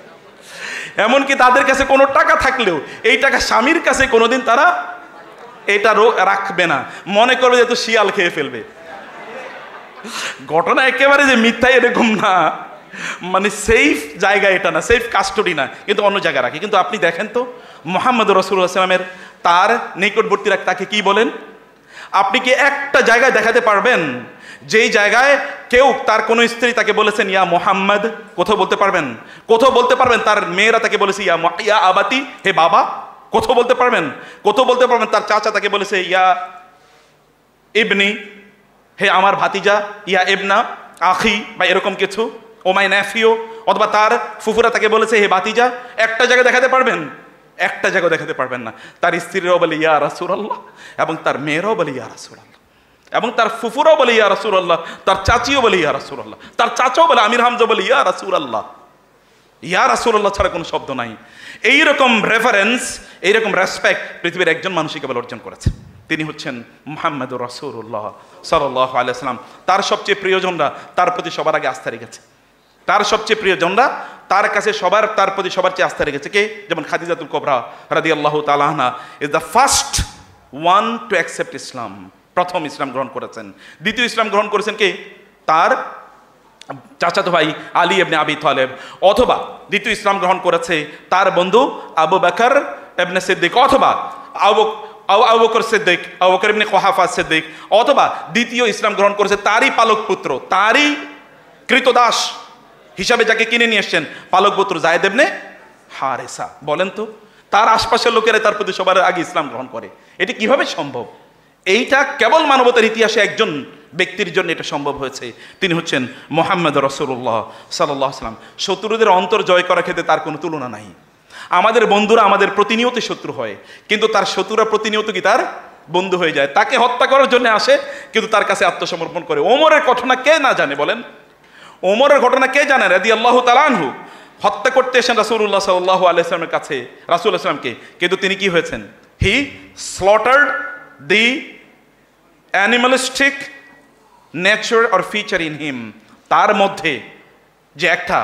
এমনকি তাদের কাছে কোনো টাকা থাকলেও এই টাকা স্বামীর কাছে কোনোদিন তারা এটা রাখবে না, মনে করবে যে তো শিয়াল খেয়ে ফেলবে। ঘটনা একেবারে যে মিথ্যা এরকম না, মানে সেফ জায়গা এটা না, সেফ কাস্টডি না, কিন্তু অন্য জায়গায় রাখে। কিন্তু আপনি দেখেন তো মুহাম্মদ রাসূলুল্লাহ সাল্লাল্লাহু আলাইহি ওয়াসাল্লামের তার নিকটবর্তীরা তাকে কি বলেন? আপনি কি একটা জায়গায় দেখাতে পারবেন যেই জায়গায় কেউ তার কোনো স্ত্রী তাকে বলেছেন ইয়া মুহাম্মদ? কোথাও বলতে পারবেন? কোথাও বলতে পারবেন তার মেয়েরা তাকে বলেছে ইয়া আবাতি, হে বাবা? কোথাও বলতে পারবেন? কোথাও বলতে পারবেন তার চাচা তাকে বলেছে ইয়া ইবনি, হে আমার ভাতিজা, ইয়া ইবনা আখি বা এরকম কিছু, ও মাই নেফিও, অথবা তার ফুফুরা তাকে বলেছে হে ভাতিজা? একটা জায়গায় দেখাতে পারবেন? একটা জায়গায় দেখাতে পারবেন না। তার স্ত্রীরাও বলে ইয়া রাসূলুল্লাহ, এবং তার মেয়েরাও বলে ইয়া রাসূলুল্লাহ, এবং তার ফুফুরাও বলে ইয়া রাসূলুল্লাহ, তার চাচিও বলে ইয়া রাসূলুল্লাহ, তার চাচাও বলে আমির হামজা বলে ইয়া রাসূলুল্লাহ। ইয়া রাসূলুল্লাহ ছাড়া কোনো শব্দ নাই। এইরকম রেফারেন্স, এইরকম রেসপেক্ট পৃথিবীর একজন মানুষই কেবল অর্জন করেছে, তিনি হচ্ছেন মুহাম্মদুর রাসূলুল্লাহ সাল্লাল্লাহু আলাইহি ওয়াসাল্লাম। তার সবচেয়ে প্রিয়জনরা তার প্রতি সবার আগে আস্থা রেখেছে, তার সবচেয়ে প্রিয়জনরা তার কাছে তার প্রতি সবার চেয়ে আস্থা রেখেছে। কে? যেমন খাদিজাতুল কুবরা রাদিয়াল্লাহু তাআলা আনহা is the first one to accept Islam. প্রথম ইসলাম গ্রহণ করেছেন। দ্বিতীয় ইসলাম গ্রহণ করেছেন কে? তার চাচাতো ভাই আলী ইবনে আবি তালেব। অথবা দ্বিতীয় ইসলাম গ্রহণ করেছে তার বন্ধু আবু বকর ইবনে সিদ্দিক, অথবা আবু বকর সিদ্দিক, আবু বকর ইবনে কুহাফা সিদ্দিক। অথবা দ্বিতীয় ইসলাম গ্রহণ করেছে তারই পালক পুত্র, তারই কৃতদাস হিসাবে যাকে কিনে নিয়ে এসছেন পালক পুত্র যায়েদ ইবনে হারেসা। বলেন তো তার আশপাশের লোকেরা তার প্রতি সবার আগে ইসলাম গ্রহণ করে, এটি কিভাবে সম্ভব? এইটা কেবল মানবতার ইতিহাসে একজন ব্যক্তির জন্য এটা সম্ভব হয়েছে, তিনি হচ্ছেন মুহাম্মদ রাসূলুল্লাহ সাল্লাল্লাহু আলাইহি ওয়াসাল্লাম। শত্রুদের অন্তর জয় করার ক্ষেত্রে তার কোনো তুলনা নাই। আমাদের বন্ধুরা আমাদের প্রতিনিয়ত শত্রু হয়, কিন্তু তার শত্রুরা প্রতিনিয়ত কি তার বন্ধু হয়ে যায়। তাকে হত্যা করার জন্য আসে কিন্তু তার কাছে আত্মসমর্পণ করে। ওমরের ঘটনা কে না জানে বলেন? ওমরের ঘটনা কে জানে? রাদিয়াল্লাহু তাআলা আনহু হত্যা করতে এসেছেন রাসূলুল্লাহ সাল্লাল্লাহু আলাইহি ওয়াসাল্লামের কাছে, রাসূলুল্লাহ সাল্লামকে, কিন্তু তিনি কি হয়েছেন? He slaughtered the animalistic nature or feature in him. তার মধ্যে যে একটা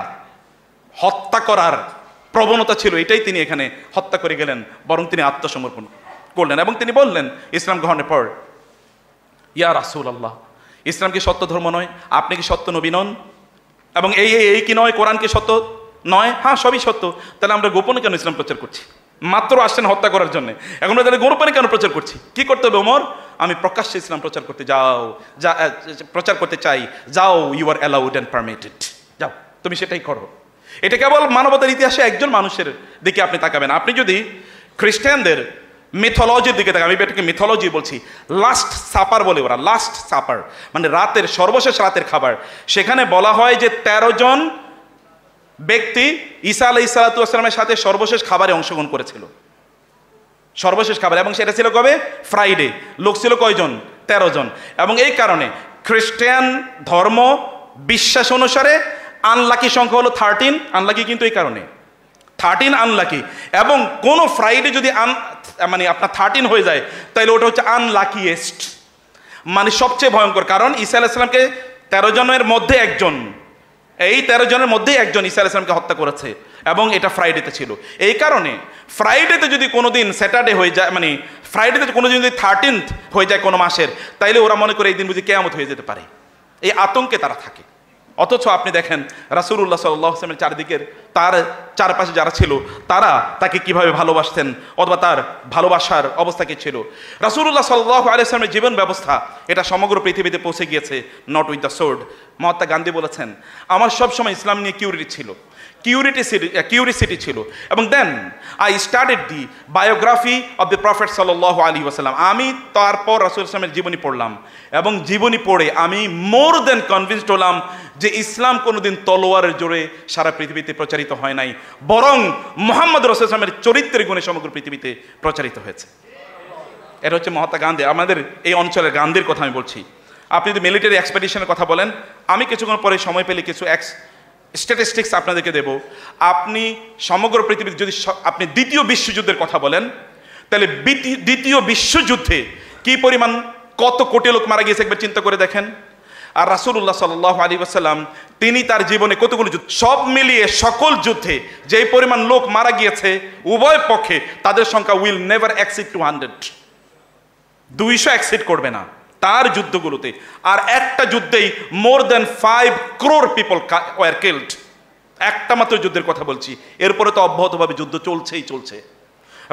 হত্যা করার প্রবণতা ছিল এটাই তিনি এখানে হত্যা করে গেলেন, বরং তিনি আত্মসমর্পণ করলেন এবং তিনি বললেন ইসলাম গ্রহণের পর, ইয়া রাসূলুল্লাহ, ইসলাম কি সত্য ধর্ম নয়? আপনি কি সত্য নবী নন? এবং এই কি নয় কোরআন কি সত্য নয়? হ্যাঁ, সবই সত্য। তাহলে আমরা গোপনে কেন ইসলাম প্রচার করছি? মাত্র আসছেন হত্যা করার জন্য, এখন তাহলে গোপনে কেন প্রচার করছি? কি করতে হবে ওমর? আমি প্রকাশ্যে ইসলাম প্রচার করতে প্রচার করতে চাই। যাও, you are allowed and permitted, যাও, তুমি সেটাই করো। এটা কেবল মানবতার ইতিহাসে একজন মানুষের দিকে আপনি তাকাবেন। আপনি যদি খ্রিস্টানদের মিথোলজির দিকে তাকান, আমি এটাকে মিথোলজি বলছি, লাস্ট সাপার বলে ওরা, লাস্ট সাপার মানে রাতের সর্বশেষ রাতের খাবার। সেখানে বলা হয় যে 13 জন ব্যক্তি ঈসা আলাইহিস সালাতু ওয়াস সালামের সাথে সর্বশেষ খাবারে অংশগ্রহণ করেছিল, সর্বশেষ খাবার। এবং সেটা ছিল কবে? ফ্রাইডে। লোক ছিল কয়জন? 13 জন। এবং এই কারণে খ্রিস্টান ধর্ম বিশ্বাস অনুসারে আনলাকি সংখ্যা হলো 13। আনলাকি কিন্তু এই কারণে 13 আনলাকি। এবং কোনো ফ্রাইডে যদি মানে আপনার 13 হয়ে যায়, তাহলে ওটা হচ্ছে আনলাকিয়েস্ট, মানে সবচেয়ে ভয়ঙ্কর। কারণ ঈসা আলাইহিস সালামকে 13 জনের মধ্যে একজন, এই 13 জনের মধ্যেই একজন ঈসা আলাইহিস সালামকে হত্যা করেছে, এবং এটা ফ্রাইডেতে ছিল। এই কারণে ফ্রাইডেতে যদি কোনো দিন স্যাটারডে হয়ে যায়, মানে ফ্রাইডেতে কোনো দিন যদি 13th হয়ে যায় কোনো মাসের, তাইলে ওরা মনে করে এই দিন বুঝি কিয়ামত হয়ে যেতে পারে, এই আতঙ্কে তারা থাকে। অথচ আপনি দেখেন রাসূলুল্লাহ সাল্লাল্লাহু আলাইহি ওয়াসাল্লামের চারদিকের, তার চারপাশে যারা ছিল তারা তাকে কিভাবে ভালোবাসতেন, অথবা তার ভালোবাসার অবস্থা কি ছিল। রাসূলুল্লাহ সাল্লাল্লাহু আলাইহি ওয়াসাল্লামের জীবন ব্যবস্থা এটা সমগ্র পৃথিবীতে পৌঁছে গিয়েছে, not with the sword. Mahatma Gandhi বলেছেন, আমার সবসময় ইসলাম নিয়ে কিউরিসিটি ছিল। এবং then I started the biography of the prophet সাল্লাল্লাহু আলাইহি ওয়াসাল্লাম। আমি তারপর রাসূল ইসলামের জীবনী পড়লাম, এবং জীবনী পড়ে আমি মোর দেন কনভিন্সড হলাম যে ইসলাম কোনোদিন তলোয়ারের জোরে সারা পৃথিবীতে প্রচারিত হয় নাই, বরং মুহাম্মদ রাসূল ইসলামের চরিত্রের গুণে সমগ্র পৃথিবীতে প্রচারিত হয়েছে। এটা হচ্ছে মহাত্মা গান্ধী, আমাদের এই অঞ্চলের গান্ধীর কথা আমি বলছি। আপনি যদি মিলিটারি এক্সপেডিশনের কথা বলেন, আমি কিছুক্ষণ পরে সময় পেলে কিছু স্ট্যাটিস্টিক্স আপনাদেরকে দেব। আপনি সমগ্র পৃথিবীতে যদি আপনি দ্বিতীয় বিশ্বযুদ্ধের কথা বলেন, তাহলে দ্বিতীয় বিশ্বযুদ্ধে কি পরিমাণ, কত কোটি লোক মারা গিয়েছে একবার চিন্তা করে দেখেন। আর রাসূলুল্লাহ সাল্লাল্লাহু আলাইহি ওয়াসাল্লাম তিনি তার জীবনে কতগুলো যুদ্ধ, সব মিলিয়ে সকল যুদ্ধে যেই পরিমাণ লোক মারা গিয়েছে উভয় পক্ষে, তাদের সংখ্যা উইল নেভার এক্সিড 200, 200 এক্সিড করবে না তার যুদ্ধগুলোতে। আর একটা যুদ্ধেই মোর দেন 5 crore পিপল ওয়ার কিলড, একটা মাত্র যুদ্ধের কথা বলছি। এরপরে তো অব্যাহতভাবে যুদ্ধ চলছে।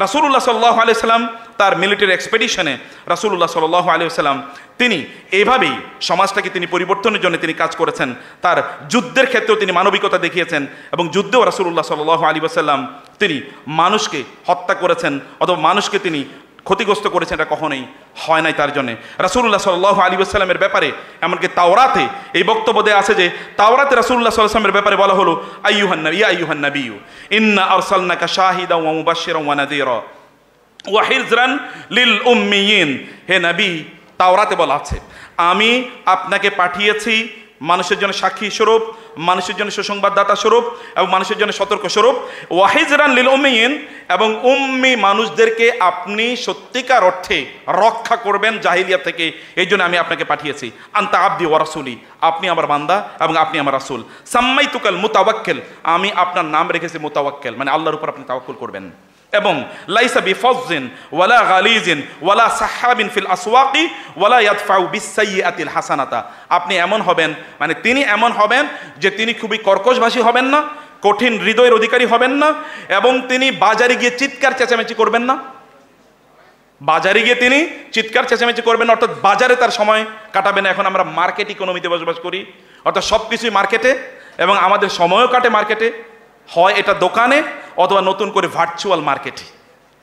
রাসূলুল্লাহ সাল্লাল্লাহু আলাইহি ওয়াসাল্লাম তার মিলিটারি এক্সপেডিশনে রাসূলুল্লাহ সাল্লাল্লাহু আলাইহি ওয়াসাল্লাম তিনি এইভাবেই সমাজটাকে তিনি পরিবর্তনের জন্য তিনি কাজ করেছেন। তার যুদ্ধের ক্ষেত্রেও তিনি মানবিকতা দেখিয়েছেন, এবং যুদ্ধেও রাসূলুল্লাহ সাল্লাল্লাহু আলাইহি ওয়াসাল্লাম তিনি মানুষকে হত্যা করেছেন অথবা মানুষকে তিনি ক্ষতিগ্রস্ত করেছেন, এটা কখনোই হয় নাই তার জন্য। রাসূলুল্লাহ সাল্লাল্লাহু আলাইহি ওয়াসাল্লামের ব্যাপারে এমনকি তাওরাতে এই বক্তব্য দেয়া আছে যে তাওরাতে রাসূলুল্লাহ সাল্লাল্লাহু আলাইহি ওয়াসাল্লামের ব্যাপারে বলা হলো, আইয়ুহান নাবিয়্যু ইন্না আরসালনাকা শাহিদান ওয়া মুবাশশিরান ওয়া নাযীরা ওয়া হিজরান লিল উম্মিয়িন। হে নবী, তাওরাতে বলা আছে আমি আপনাকে পাঠিয়েছি মানুষের জন্য সাক্ষী স্বরূপ, মানুষের জন্য সুসংবাদদাতা স্বরূপ, এবং মানুষের জন্য সতর্ক স্বরূপ। ওয়াহিজরান লিল উম্মিয়িন, এবং উম্মি মানুষদেরকে আপনি সত্যিকার অর্থে রক্ষা করবেন জাহিলিয়া থেকে, এই জন্য আমি আপনাকে পাঠিয়েছি। আনতা আবদি ওয়া রাসূলি, আপনি আমার বান্দা এবং আপনি আমার রাসূল। সাম্মাইতুকাল মুতাওয়াক্কিল, আমি আপনার নাম রেখেছি মুতাওয়াক্কিল, মানে আল্লাহর উপর আপনি তাওয়াক্কুল করবেন। এবং লাইসা বিফাজ্জিন ওয়ালা গালিজিন ওয়ালা সাহাবিন ফিল আসওয়াকি ওয়ালা ইয়াদফাউ বিসাইয়্যাতিল হাসানাতা, আপনি এমন হবেন, মানে তিনি এমন হবেন যে তিনি খুবই কর্কশভাষী হবেন না, কঠিন হৃদয়ের অধিকারী হবেন না, এবং তিনি বাজারে গিয়ে চিৎকার চেঁচামেচি করবেন না। বাজারে গিয়ে তিনি চিৎকার চেঁচামেচি করবেন না, অর্থাৎ বাজারে তার সময় কাটাবেন। এখন আমরা মার্কেট ইকোনমিতে বসবাস করি, অর্থাৎ সব কিছুই মার্কেটে, এবং আমাদের সময়ও কাটে মার্কেটে, হয় এটা দোকানে অথবা নতুন করে ভার্চুয়াল মার্কেটে,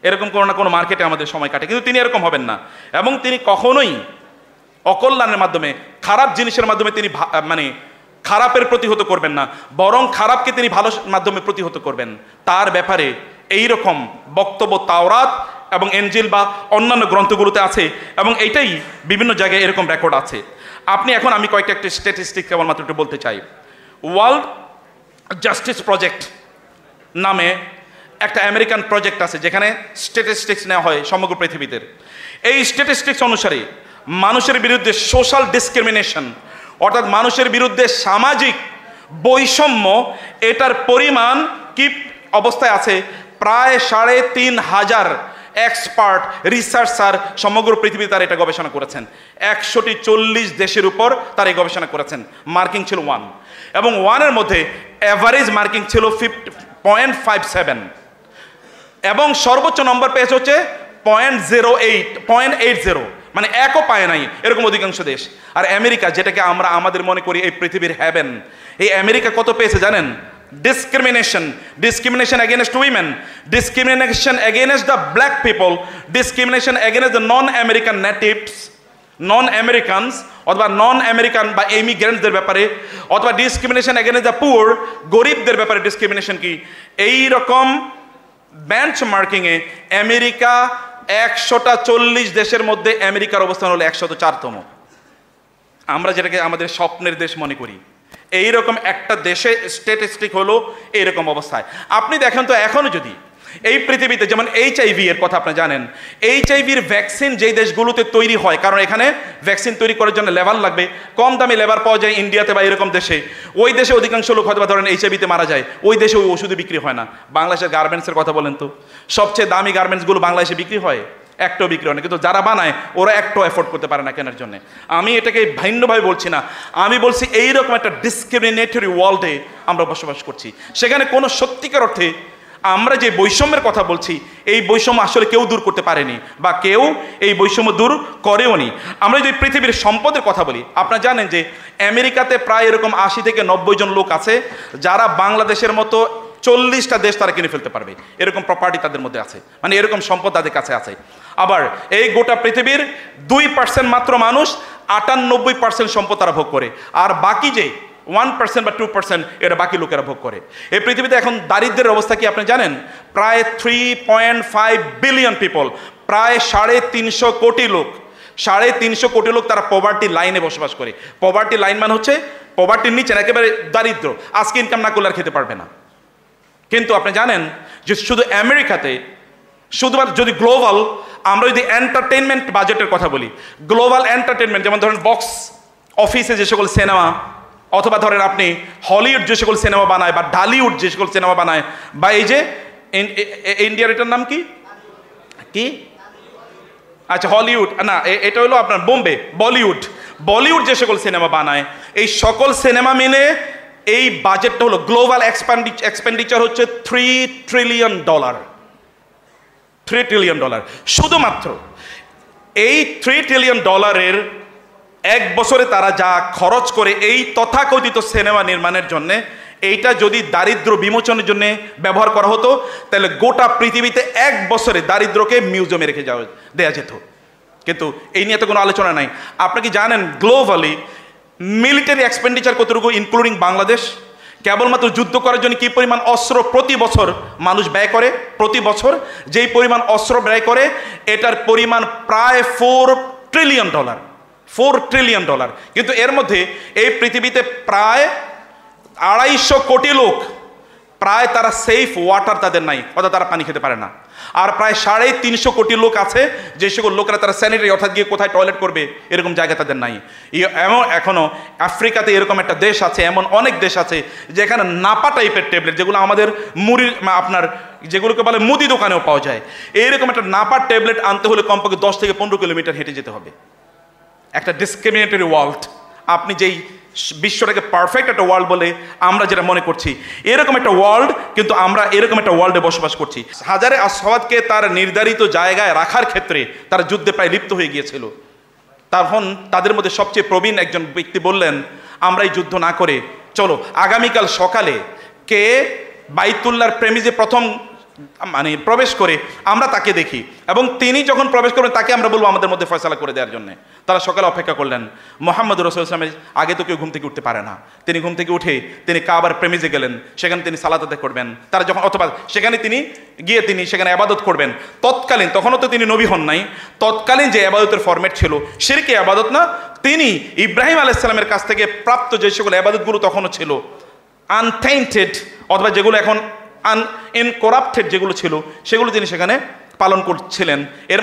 এরকম কোনো না কোনো মার্কেটে আমাদের সময় কাটে। কিন্তু তিনি এরকম হবেন না, এবং তিনি কখনোই অকল্যাণের মাধ্যমে, খারাপ জিনিসের মাধ্যমে তিনি মানে খারাপের প্রতিহত করবেন না, বরং খারাপকে তিনি ভালো মাধ্যমে প্রতিহত করবেন। তার ব্যাপারে এই রকম বক্তব্য তাওরাত এবং ইনজিল বা অন্যান্য গ্রন্থগুলোতে আছে, এবং এইটাই বিভিন্ন জায়গায় এরকম রেকর্ড আছে। এখন আমি কয়েকটা একটা স্ট্যাটিস্টিক্স কেবলমাত্র একটু বলতে চাই। ওয়ার্ল্ড জাস্টিস প্রজেক্ট নামে একটা আমেরিকান প্রজেক্ট আছে, যেখানে স্ট্যাটিস্টিক্স নেওয়া হয় সমগ্র পৃথিবীতে। এই স্ট্যাটিস্টিক্স অনুসারে মানুষের বিরুদ্ধে সোশ্যাল ডিসক্রিমিনেশন, অর্থাৎ মানুষের বিরুদ্ধে সামাজিক বৈষম্য, এটার পরিমাণ কি অবস্থায় আছে, প্রায় ৩,৫০০ এক্সপার্ট রিসার্চার সমগ্র পৃথিবীতে তারা এটা গবেষণা করেছেন। 140 দেশের উপর তারা এই গবেষণা করেছেন। মার্কিং ছিল 1 এবং 1-এর মধ্যে অ্যাভারেজ মার্কিং ছিল 0.57 এবং সর্বোচ্চ নম্বর পেয়েছে হচ্ছে 0.80, মানে একও পায় নাই এরকম অধিকাংশ দেশ। আর আমেরিকা, যেটাকে আমরা আমাদের মনে করি এই পৃথিবীর হ্যাভেন, এই আমেরিকা কত পেয়েছে জানেন? discrimination against women, discrimination against the black people, discrimination against the non-American natives, non-Americans অথবা non-American বা ইমিগ্রেন্টসদের ব্যাপারে, অথবা ডিসক্রিমিনেশন এগেনস্ট দ্য পুয়ার, গরিবদের ব্যাপারে ডিসক্রিমিনেশন কি, এই রকম বেঞ্চমার্কিংয়ে আমেরিকা 140 দেশের মধ্যে আমেরিকার অবস্থান হলো 104তম। আমরা যেটাকে আমাদের স্বপ্নের দেশ মনে করি, এইরকম একটা দেশে স্ট্যাটিস্টিক হলো এইরকম অবস্থায়। আপনি দেখেন তো এখনও যদি এই পৃথিবীতে, যেমন HIV এর কথা আপনি জানেন, HIV-র ভ্যাকসিন যেই দেশগুলোতে তৈরি হয়, কারণ এখানে ভ্যাকসিন তৈরি করার জন্য লেবার লাগবে, কম দামে লেবার পাওয়া যায় ইন্ডিয়াতে বা এরকম দেশে, ওই দেশে অধিকাংশ লোক হয়তো ধরেন HIV-তে মারা যায়, ওই দেশে ওই ওষুধে বিক্রি হয় না। বাংলাদেশের গার্মেন্টসের কথা বলেন তো, সবচেয়ে দামি গার্মেন্টসগুলো বাংলাদেশে বিক্রি হয়, একটাও বিক্রি হয় না, কিন্তু যারা বানায় ওরা একটাও এফোর্ড করতে পারে না কেনার জন্য। আমি এটাকে ভিন্নভাবে বলছি না, আমি বলছি এইরকম একটা ডিসক্রিমিনেটরি ওয়ার্ল্ডে আমরা বসবাস করছি, সেখানে কোনো সত্যিকার অর্থে আমরা যে বৈষম্যের কথা বলছি, এই বৈষম্য আসলে কেউ দূর করতে পারেনি বা কেউ এই বৈষম্য দূর করেও নি। আমরা যদি পৃথিবীর সম্পদের কথা বলি, আপনারা জানেন যে আমেরিকাতে প্রায় এরকম 80 থেকে 90 জন লোক আছে যারা বাংলাদেশের মতো 40টা দেশ তারা কিনে ফেলতে পারবে, এরকম প্রপার্টি তাদের মধ্যে আছে, মানে এরকম সম্পদ তাদের কাছে আছে। আবার এই গোটা পৃথিবীর 2% মাত্র মানুষ 98% সম্পদ তারা ভোগ করে, আর বাকি যে 1% বা 2% এটা বাকি লোকেরা ভোগ করে। এই পৃথিবীতে এখন দারিদ্র্যের অবস্থা কি আপনি জানেন? প্রায় 3.5 বিলিয়ন পিপল, প্রায় 350 কোটি লোক, 350 কোটি লোক তারা পভার্টি লাইনে বসবাস করে। পভার্টি লাইন মানে হচ্ছে পভার্টির নিচে, একেবারে দারিদ্র, আজকে ইনকাম না করলে আর খেতে পারবে না। কিন্তু আপনি জানেন যে শুধু আমেরিকাতে, শুধুমাত্র যদি গ্লোবাল, আমরা যদি এন্টারটেনমেন্ট বাজেটের কথা বলি, গ্লোবাল এন্টারটেনমেন্ট, যেমন ধরেন বক্স অফিসে যে সকল সিনেমা, অথবা ধরেন আপনি হলিউড যে সকল সিনেমা বানায় বা ঢালিউড যে সকল সিনেমা বানায়, বা এই যে ইন্ডিয়ার এটার নাম কি কি আচ্ছা হলিউড না, এটা হলো আপনার বোম্বে বলিউড যে সকল সিনেমা বানায়, এই সকল সিনেমা মিলে এই বাজেটটা হলো গ্লোবাল এক্সপেন্ডিচার হচ্ছে $3 ট্রিলিয়ন। $3 ট্রিলিয়ন। শুধুমাত্র এই $3 ট্রিলিয়ন এক বছরে তারা যা খরচ করে এই তথাকথিত সিনেমা নির্মাণের জন্য, এইটা যদি দারিদ্র বিমোচনের জন্য ব্যবহার করা হতো, তাহলে গোটা পৃথিবীতে এক বছরে দারিদ্রকে মিউজিয়ামে রেখে দেওয়া যেত। কিন্তু এই নিয়ে তো কোনো আলোচনা নাই। আপনি কি জানেন গ্লোবালি মিলিটারি এক্সপেন্ডিচার কতটুকু, ইনক্লুডিং বাংলাদেশ? কেবলমাত্র যুদ্ধ করার জন্য কি পরিমাণ অস্ত্র প্রতি বছর মানুষ ব্যয় করে, প্রতি বছর যেই পরিমাণ অস্ত্র ব্যয় করে, এটার পরিমাণ প্রায় $4 ট্রিলিয়ন। $4 ট্রিলিয়ন। কিন্তু এর মধ্যে এই পৃথিবীতে প্রায় 250 কোটি লোক, প্রায় তারা সেফ ওয়াটার তাদের নাই, অর্থাৎ তারা পানি খেতে পারে না। আর প্রায় 350 কোটি লোক আছে যে সকল লোকেরা তারা স্যানিটারি, অর্থাৎ গিয়ে কোথায় টয়লেট করবে এরকম জায়গা তাদের নাই। এমন এখনও আফ্রিকাতে এরকম একটা দেশ আছে, এমন অনেক দেশ আছে যেখানে নাপা টাইপের ট্যাবলেট, যেগুলো আমাদের মুড়ির আপনার যেগুলোকে বলে মুদি দোকানেও পাওয়া যায়, এইরকম একটা নাপা ট্যাবলেট আনতে হলে কমপক্ষে 10 থেকে 15 কিলোমিটার হেঁটে যেতে হবে। একটা ডিসক্রিমিনেটরি ওয়ার্ল্ড, আপনি যেই বিশ্বটাকে পারফেক্ট একটা ওয়ার্ল্ড বলে আমরা যেটা মনে করছি, এরকম একটা ওয়ার্ল্ড, কিন্তু আমরা এরকম একটা ওয়ার্ল্ডে বসবাস করছি। হাজারে আসওয়াদকে তার নির্ধারিত জায়গায় রাখার ক্ষেত্রে তারা যুদ্ধে প্রায় লিপ্ত হয়ে গিয়েছিল। তখন তাদের মধ্যে সবচেয়ে প্রবীণ একজন ব্যক্তি বললেন, আমরা এই যুদ্ধ না করে চলো আগামীকাল সকালে কে বাইতুল্লাহর প্রেমিজে প্রথম মানে প্রবেশ করে আমরা তাকে দেখি, এবং তিনি যখন প্রবেশ করবেন তাকে আমরা বলবো আমাদের মধ্যে ফয়সালা করে দেওয়ার জন্য। তারা সকালে অপেক্ষা করলেন। মুহাম্মদ রাসূলুল্লাহ সাল্লাল্লাহু আলাইহি ওয়াসাল্লামের আগে তো কেউ ঘুম থেকে উঠতে পারে না। তিনি ঘুম থেকে উঠে তিনি কাবার প্রেমিজে গেলেন, সেখানে তিনি সালাত আদায় করবেন। তারা যখন অথবা সেখানে তিনি গিয়ে তিনি সেখানে ইবাদত করবেন। তৎকালীন, তখনও তো তিনি নবী হন নাই, তৎকালীন যে ইবাদতের ফরম্যাট ছিল শিরকি ইবাদত না, তিনি ইব্রাহিম আলাইহিস সালামের কাছ থেকে প্রাপ্ত যে সকল ইবাদতগুলো তখনও ছিল আনটেইন্টেড, অথবা যেগুলো এখন ইনকরাপ্টেড যেগুলো ছিল, সেগুলো তিনি সেখানে পালন করছিলেন। এর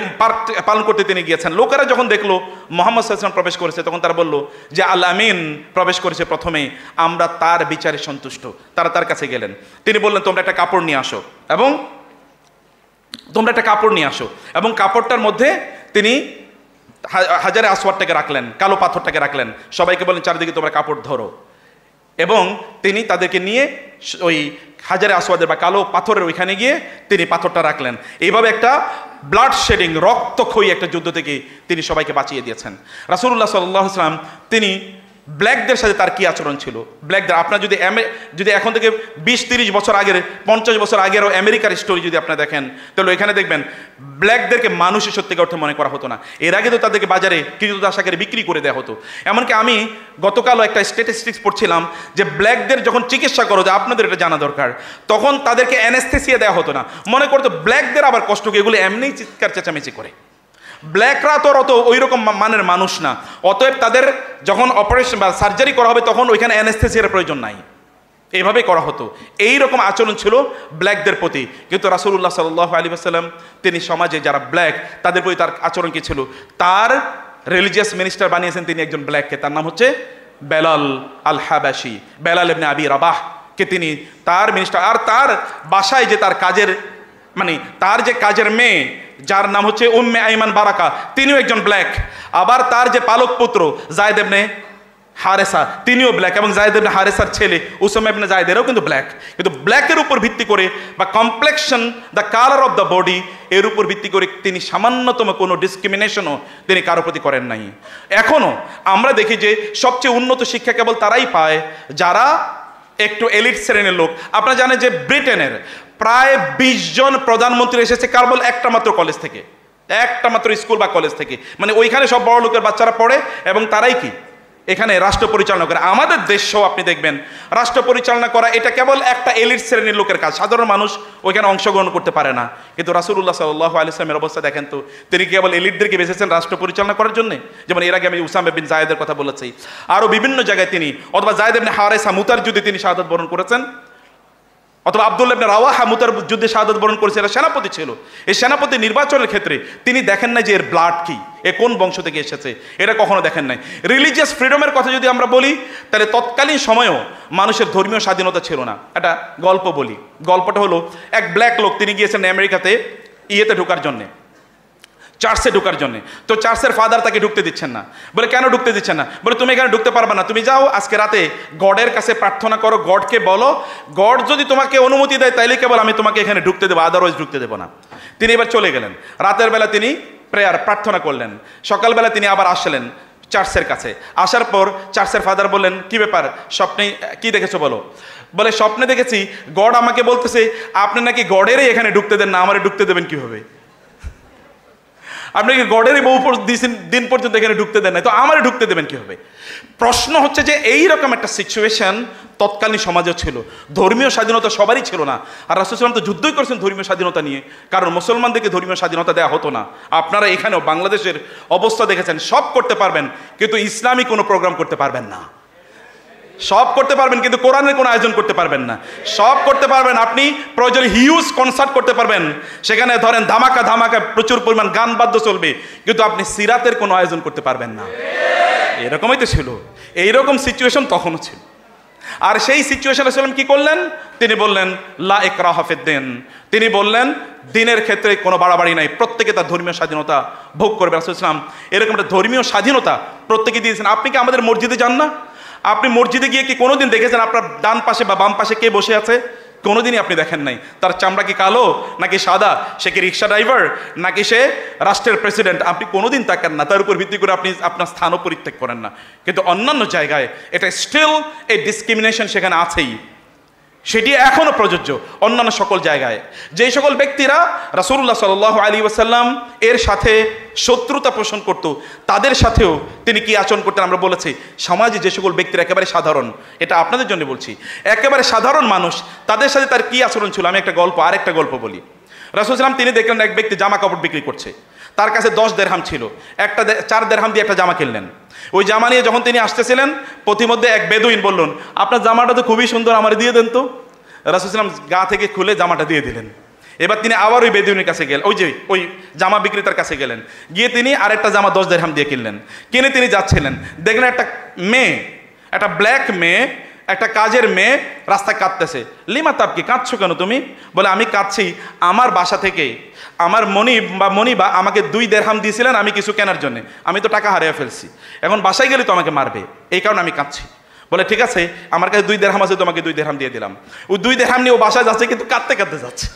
পালন করতে তিনি গিয়েছেন। লোকেরা যখন দেখলো মুহাম্মদ সাল্লাল্লাহু আলাইহি ওয়াসাল্লাম প্রবেশ করেছে, তখন তারা বলল যে আল আমিন প্রবেশ করেছে প্রথমে, আমরা তার বিচারে সন্তুষ্ট। তারা তার কাছে গেলেন। তিনি বললেন তোমরা একটা কাপড় নিয়ে আসো, এবং তোমরা একটা কাপড় নিয়ে আসো, এবং কাপড়টার মধ্যে তিনি হাজারে আসওয়াদটাকে রাখলেন, কালো পাথরটাকে রাখলেন, সবাইকে বলেন চারিদিকে তোমরা কাপড় ধরো, এবং তিনি তাদেরকে নিয়ে ওই হাজারে আসওয়াদের বা কালো পাথরের ওইখানে গিয়ে তিনি পাথরটা রাখলেন। এইভাবে একটা ব্লাড শেডিং, রক্তক্ষয়ী একটা যুদ্ধ থেকে তিনি সবাইকে বাঁচিয়ে দিয়েছেন। রাসূলুল্লাহ সাল্লাল্লাহু আলাইহি ওয়াসাল্লাম তিনি ব্ল্যাকদের সাথে তার কি আচরণ ছিল, ব্ল্যাকদের আপনার যদি এখন থেকে 20-30 বছর আগের, 50 বছর আগেরও আমেরিকার স্টোরি যদি আপনারা দেখেন, তাহলে এখানে দেখবেন ব্ল্যাকদেরকে মানুষের সত্যিকার অর্থে মনে করা হতো না। এর আগে তো তাদেরকে বাজারে কৃতদাস বিক্রি করে দেওয়া হতো। এমনকি আমি গতকালও একটা স্ট্যাটিস্টিক্স পড়ছিলাম যে ব্ল্যাকদের যখন চিকিৎসা করো, যে আপনাদের এটা জানা দরকার, তখন তাদেরকে অ্যানেস্থেসিয়া দেওয়া হতো না। মনে করতো ব্ল্যাকদের আবার কষ্ট কি, এগুলো এমনিই চিৎকার চেঁচামেচি করে। ব্ল্যাকরা তো অত ওই রকম মানের মানুষ না, অতএব তাদের যখন অপারেশন বা সার্জারি করা হবে তখন ওইখানে অ্যানেস্থেসিয়ার প্রয়োজন নাই, এইভাবে করা হতো। এই রকম আচরণ ছিল ব্ল্যাকদের প্রতি। কিন্তু রাসূলুল্লাহ সাল্লাল্লাহু আলাইহি ওয়াসাল্লাম তিনি সমাজে যারা ব্ল্যাক তাদের প্রতি তার আচরণ কি ছিল, তার রিলিজিয়াস মিনিস্টার বানিয়েছেন তিনি একজন ব্ল্যাককে, তার নাম হচ্ছে বেলাল আল হাবাশি, বেলাল ইবনে আবি রাবাহ কে তিনি তার মিনিস্টার। আর তার বাসায় যে তার কাজের তার যে কাজের মেয়ে যার নাম হচ্ছে উম্মে আইমান বারাকা, তিনিও একজন ব্ল্যাক। আবার তার যে পালক পুত্র যায়েদ ইবনে হারেসা, তিনিও ব্ল্যাক, এবং যায়েদ ইবনে হারেসার ছেলে উসামা ইবনে যায়েদেরও কিন্তু ব্ল্যাক। কিন্তু ব্ল্যাকের উপর ভিত্তি করে বা complexion, the colour of the body, এর উপর ভিত্তি করে তিনি সামান্যতম কোনো ডিসক্রিমিনেশনও তিনি কারো প্রতি করেন নাই। এখনও আমরা দেখি যে সবচেয়ে উন্নত শিক্ষা কেবল তারাই পায় যারা একটু এলিট শ্রেণীর লোক। আপনারা জানেন যে ব্রিটেনের প্রায় 20 জন প্রধানমন্ত্রী এসেছে কেবল একটা মাত্র কলেজ থেকে, একটা মাত্র স্কুল বা কলেজ থেকে। মানে ওইখানে সব বড় লোকের বাচ্চারা পড়ে এবং তারাই কি এখানে রাষ্ট্র পরিচালনা করে। আমাদের দেশেও আপনি দেখবেন রাষ্ট্র পরিচালনা করা এটা কেবল একটা এলিট শ্রেণীর লোকের কাজ, সাধারণ মানুষ ওইখানে অংশগ্রহণ করতে পারে না। কিন্তু রাসূলুল্লাহ সাল্লাল্লাহু আলাইহি ওয়াসাল্লামের অবস্থা দেখেন তো, তিনি কেবল এলিটদেরকে বেছেছেন রাষ্ট্র পরিচালনা করার জন্য। যেমন এর আগে আমি উসামা বিন যায়েদের কথা বলেছি, আরও বিভিন্ন জায়গায় তিনি, অথবা যায়েদ ইবনে হারেসা মুতার যুদ্ধে তিনি শাহাদাত বরণ করেছেন, অথবা আব্দুল্লাহ ইবনে রাওয়াহা মুতার যুদ্ধে শাহাদাত বরণ করেছে, এরা সেনাপতি ছিল। এই সেনাপতি নির্বাচনের ক্ষেত্রে তিনি দেখেন নাই যে এর ব্লাড কি, এ কোন বংশ থেকে এসেছে, এটা কখনো দেখেন নাই। রিলিজিয়াস ফ্রিডমের কথা যদি আমরা বলি, তাহলে তৎকালীন সময়েও মানুষের ধর্মীয় স্বাধীনতা ছিল না। একটা গল্প বলি, গল্পটা হলো এক ব্ল্যাক লোক, তিনি গিয়েছেন আমেরিকাতে ঢোকার জন্যে, চার্চে ঢোকার জন্য। তো চার্চের ফাদার তাকে ঢুকতে দিচ্ছেন না। বলে কেন ঢুকতে দিচ্ছেন না? বলে তুমি এখানে ঢুকতে পারবে না, তুমি যাও আজকে রাতে গডের কাছে প্রার্থনা করো, গডকে বলো, গড যদি তোমাকে অনুমতি দেয় তাইলে কেবল আমি তোমাকে এখানে ঢুকতে দেবো, আদারওয়াইজ ঢুকতে দেবো না। তিনি এবার চলে গেলেন। রাতের বেলা তিনি প্রার্থনা করলেন, সকালবেলা তিনি আবার আসলেন চার্চের কাছে। আসার পর চার্চের ফাদার বললেন, কি ব্যাপার, স্বপ্নে কি দেখেছো বলো? বলে স্বপ্নে দেখেছি গড আমাকে বলতেছে আপনি নাকি গডেরই এখানে ঢুকতে দেন না, আমারে ঢুকতে দেবেন কিভাবে? আপনি কি গডেরই বউ দিন পর্যন্ত এখানে ঢুকতে দেন না, তো আমারে ঢুকতে দেবেন কি হবে? প্রশ্ন হচ্ছে যে এইরকম একটা সিচুয়েশন তৎকালীন সমাজেও ছিল। ধর্মীয় স্বাধীনতা সবারই ছিল না। আর রাসূল সাল্লাল্লাহু আলাইহি ওয়াসাল্লাম তো যুদ্ধই করেছেন ধর্মীয় স্বাধীনতা নিয়ে, কারণ মুসলমানদেরকে ধর্মীয় স্বাধীনতা দেওয়া হতো না। আপনারা এখানেও বাংলাদেশের অবস্থা দেখেছেন, সব করতে পারবেন কিন্তু ইসলামী কোনো প্রোগ্রাম করতে পারবেন না। সব করতে পারবেন কিন্তু কোরআনের কোনো আয়োজন করতে পারবেন না। সব করতে পারবেন, আপনি প্রয়োজনে হিউজ কনসার্ট করতে পারবেন, সেখানে ধরেন ধামাকা ধামাকা প্রচুর পরিমাণ গান বাদ্য চলবে, কিন্তু আপনি সিরাতের কোনো আয়োজন করতে পারবেন না। এরকমই তো ছিল, এইরকম সিচুয়েশন তখনও ছিল। আর সেই সিচুয়েশনে রাসূল কি করলেন? তিনি বললেন লা ইকরাহা ফিদ্দিন, তিনি বললেন দিনের ক্ষেত্রে কোনো বাড়াবাড়ি নাই, প্রত্যেকে তার ধর্মীয় স্বাধীনতা ভোগ করবে। রাসূল সাল্লাল্লাহু আলাইহি ওয়াসাল্লাম এরকম একটা ধর্মীয় স্বাধীনতা প্রত্যেকে দিয়েছেন। আপনি কি আমাদের মসজিদে যান না? আপনি মসজিদে গিয়ে কি কোনোদিন দেখেছেন আপনার ডান পাশে বা বাম পাশে কে বসে আছে? কোনোদিনই আপনি দেখেন নাই। তার চামড়া কি কালো নাকি সাদা, সে কি রিক্সা ড্রাইভার নাকি সে রাষ্ট্রের প্রেসিডেন্ট, আপনি কোনোদিন তাকান না। তার উপর ভিত্তি করে আপনি আপনার স্থানও পরিত্যাগ করেন না। কিন্তু অন্যান্য জায়গায় এটা স্টিল এই ডিসক্রিমিনেশন সেখানে আছেই, সেটি এখনও প্রযোজ্য অন্যান্য সকল জায়গায়। যেই সকল ব্যক্তিরা রাসূলুল্লাহ সাল্লাল্লাহু আলাইহি ওয়াসাল্লাম এর সাথে শত্রুতা পোষণ করত, তাদের সাথেও তিনি কি আচরণ করতেন আমরা বলেছি। সমাজে যে সকল ব্যক্তিরা একেবারে সাধারণ, এটা আপনাদের জন্য বলছি, একেবারে সাধারণ মানুষ, তাদের সাথে তার কি আচরণ ছিল। আমি আরেকটা গল্প বলি। রাসূল সাল্লাল্লাহু তিনি দেখলেন এক ব্যক্তি জামা কাপড় বিক্রি করছে, তার কাছে 10 দিরহাম ছিল, 4 দিরহাম দিয়ে একটা জামা কিনলেন। ওই জামা নিয়ে যখন তিনি আসতেছিলেন, পথিমধ্যে এক বেদুইন বললেন, আপনার জামাটা তো খুবই সুন্দর, আমার দিয়ে দেন তো। রাসূল সাল্লাল্লাহু গা থেকে খুলে জামাটা দিয়ে দিলেন। এবার তিনি আবার ওই বেদুইনের কাছে গেলেন, ওই জামা বিক্রেতার কাছে গেলেন, গিয়ে তিনি আরেকটা জামা 10 দিরহাম দিয়ে কিনলেন। কিনে তিনি যাচ্ছিলেন, দেখলেন একটা মেয়ে, একটা ব্ল্যাক মেয়ে, একটা কাজের মেয়ে রাস্তায় কাঁদতেছে। লিমা তাবকি, কাঁদছো কেন তুমি? বলে আমি কাঁদছি, আমার বাসা থেকে আমার মনিবা আমাকে 2 দিরহাম দিয়েছিলেন আমি কিছু কেনার জন্য, আমি তো টাকা হারিয়ে ফেলছি, এখন বাসায় গেলে তো আমাকে মারবে, এই কারণে আমি কাঁদছি। বলে ঠিক আছে, আমার কাছে 2 দিরহাম আছে, তোমাকে 2 দিরহাম দিয়ে দিলাম। ও 2 দিরহাম নিয়ে ও বাসায় যাচ্ছে, কিন্তু কাঁদতে কাঁদতে যাচ্ছে।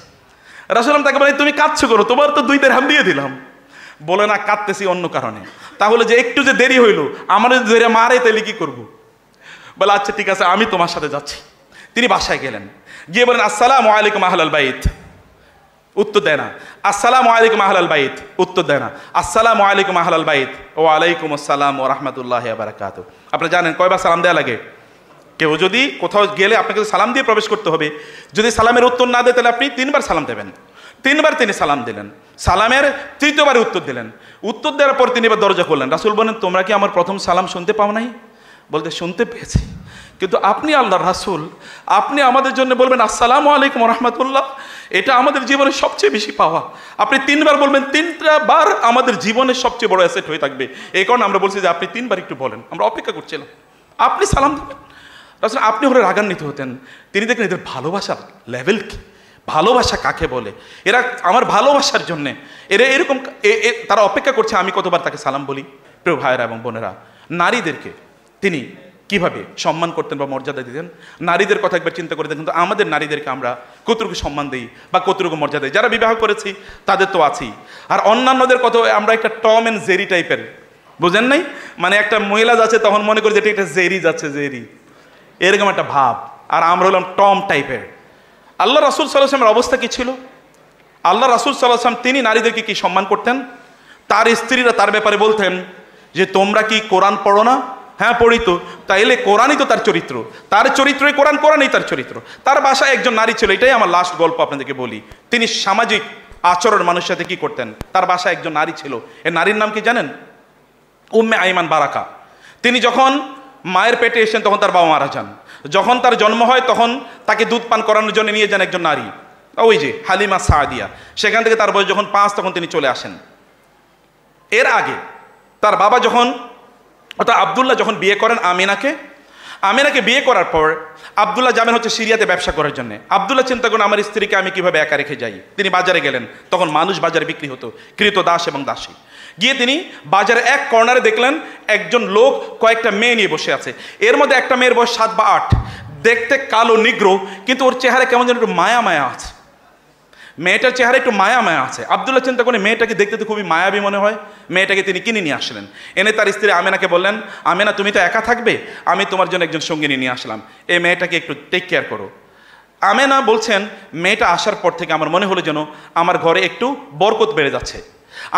রাসূল তাকে বলে তুমি কাঁদছো কেন, তোমার তো 2 দিরহাম দিয়ে দিলাম। বলে না, কাঁদতেছি অন্য কারণে। তাহলে যে একটু যে দেরি হইলো, আমার যদি ধরে মারে তাহলে কি করবো? বলে আচ্ছা ঠিক আছে, আমি তোমার সাথে যাচ্ছি। তিনি বাসায় গেলেন, গিয়ে বলেন আসসালামু আলাইকুম আহলাল বাইত, উত্তর দেয় না। আসসালামু আলাইকুম আহলাল বাইত, উত্তর দেয় না। আসসালামু আলাইকুম আহলাল বাইত, ওয়া আলাইকুম আসসালাম ওয়া রাহমাতুল্লাহি ওয়া বারাকাতুহু। আপনি জানেন কয়বার সালাম দেওয়া লাগে? কেউ যদি কোথাও গেলে আপনাকে সালাম দিয়ে প্রবেশ করতে হবে, যদি সালামের উত্তর না দেয় তাহলে আপনি 3 বার সালাম দেবেন। 3 বার তিনি সালাম দিলেন, সালামের 3য় বারে উত্তর দিলেন। উত্তর দেওয়ার পর তিনি এবার দরজা করলেন। রাসূল বলেন তোমরা কি আমার প্রথম সালাম শুনতে পাও নাই? বলতে শুনতে পেয়েছি, কিন্তু আপনি আল্লাহর রাসূল, আপনি আমাদের জন্য বলবেন আসসালামু আলাইকুম ওয়া রাহমাতুল্লাহ, এটা আমাদের জীবনের সবচেয়ে বেশি পাওয়া। আপনি 3 বার বলবেন, 3টা বার আমাদের জীবনের সবচেয়ে বড় অ্যাসেট হয়ে থাকবে। এই কারণে আমরা বলছি যে আপনি 3 বার একটু বলেন, আমরা অপেক্ষা করছিলাম আপনি সালাম দেবেন। রাসূল আপনি হলে রাগান্বিত হতেন। তিনি দেখলেন এদের ভালোবাসার লেভেল কি, ভালোবাসা কাকে বলে, এরা আমার ভালোবাসার জন্যে এরা এরকম তারা অপেক্ষা করছে আমি কতবার তাকে সালাম বলি। প্রিয় ভাইয়েরা এবং বোনেরা, নারীদেরকে তিনি কিভাবে সম্মান করতেন বা মর্যাদা দিতেন, নারীদের কথা একবার চিন্তা করে দেখুন তো, আমাদের নারীদেরকে আমরা কতটুকু সম্মান দিই বা কতটুকু মর্যাদা দিই। যারা বিবাহ করেছি তাদের তো আছেই, আর অন্যান্যদের কথা আমরা একটা টম অ্যান্ড জেরি টাইপের, বুঝেন নাই? মানে একটা মহিলা যাচ্ছে তখন মনে করি যে এটা একটা জেরি যাচ্ছে, জেরি, এরকম একটা ভাব, আর আমরা হলাম টম টাইপের। আল্লাহ রাসূল সাল্লাল্লাহু আলাইহি ওয়াসাল্লামের অবস্থা কি ছিল? আল্লাহ রাসূল সাল্লাল্লাহু আলাইহি ওয়াসাল্লাম তিনি নারীদেরকে কি সম্মান করতেন? তার স্ত্রীরা তার ব্যাপারে বলতেন যে তোমরা কি কোরআন পড়ো না? হ্যাঁ পড়ি তো। তাইলে কোরআনই তো তার চরিত্র, তার চরিত্রই কোরআন, কোরআনই তার চরিত্র। তার বাসায় একজন নারী ছিল, এটাই আমার লাস্ট গল্প আপনাদেরকে বলি। তিনি সামাজিক আচরণ মানুষের সাথে কি করতেন, তার বাসায় একজন নারী ছিল। এই নারীর নাম কি জানেন? উম্মে আইমান বারাকা। তিনি যখন মায়ের পেটে এসেছেন তখন তার বাবা মারা যান। যখন তার জন্ম হয় তখন তাকে দুধ পান করানোর জন্য নিয়ে যান একজন নারী, ওই যে হালিমা সাদিয়া। সেখান থেকে তার বয়স যখন 5 তখন তিনি চলে আসেন। এর আগে তার বাবা যখন অর্থাৎ আব্দুল্লাহ যখন বিয়ে করেন আমিনাকে বিয়ে করার পর আব্দুল্লাহ যাবেন হচ্ছে সিরিয়াতে ব্যবসা করার জন্য। আব্দুল্লাহ চিন্তা করেন আমার স্ত্রীকে আমি কিভাবে একা রেখে যাই। তিনি বাজারে গেলেন, তখন মানুষ বাজারে বিক্রি হতো, কৃত দাস এবং দাসী। গিয়ে তিনি বাজারে এক কর্নারে দেখলেন একজন লোক কয়েকটা মেয়ে নিয়ে বসে আছে। এর মধ্যে একটা মেয়ের বয়স 7 বা 8, দেখতে কালো নিগ্রো, কিন্তু ওর চেহারা কেমন যেন একটু মায়া মায়া আছে। মেয়েটার চেহারা একটু মায়া মায়া আছে। আব্দুল্লাহ চিন্তা করেন মেয়েটাকে দেখতে তো খুবই মায়াবী মনে হয়। মেয়েটাকে তিনি কিনে নিয়ে আসলেন, এনে তার স্ত্রী আমেনাকে বললেন, আমেনা তুমি তো একা থাকবে, আমি তোমার জন্য একজন সঙ্গিনী নিয়ে আসলাম, এই মেয়েটাকে একটু টেক কেয়ার করো। আমেনা বলছেন মেয়েটা আসার পর থেকে আমার মনে হলো যেন আমার ঘরে একটু বরকত বেড়ে যাচ্ছে।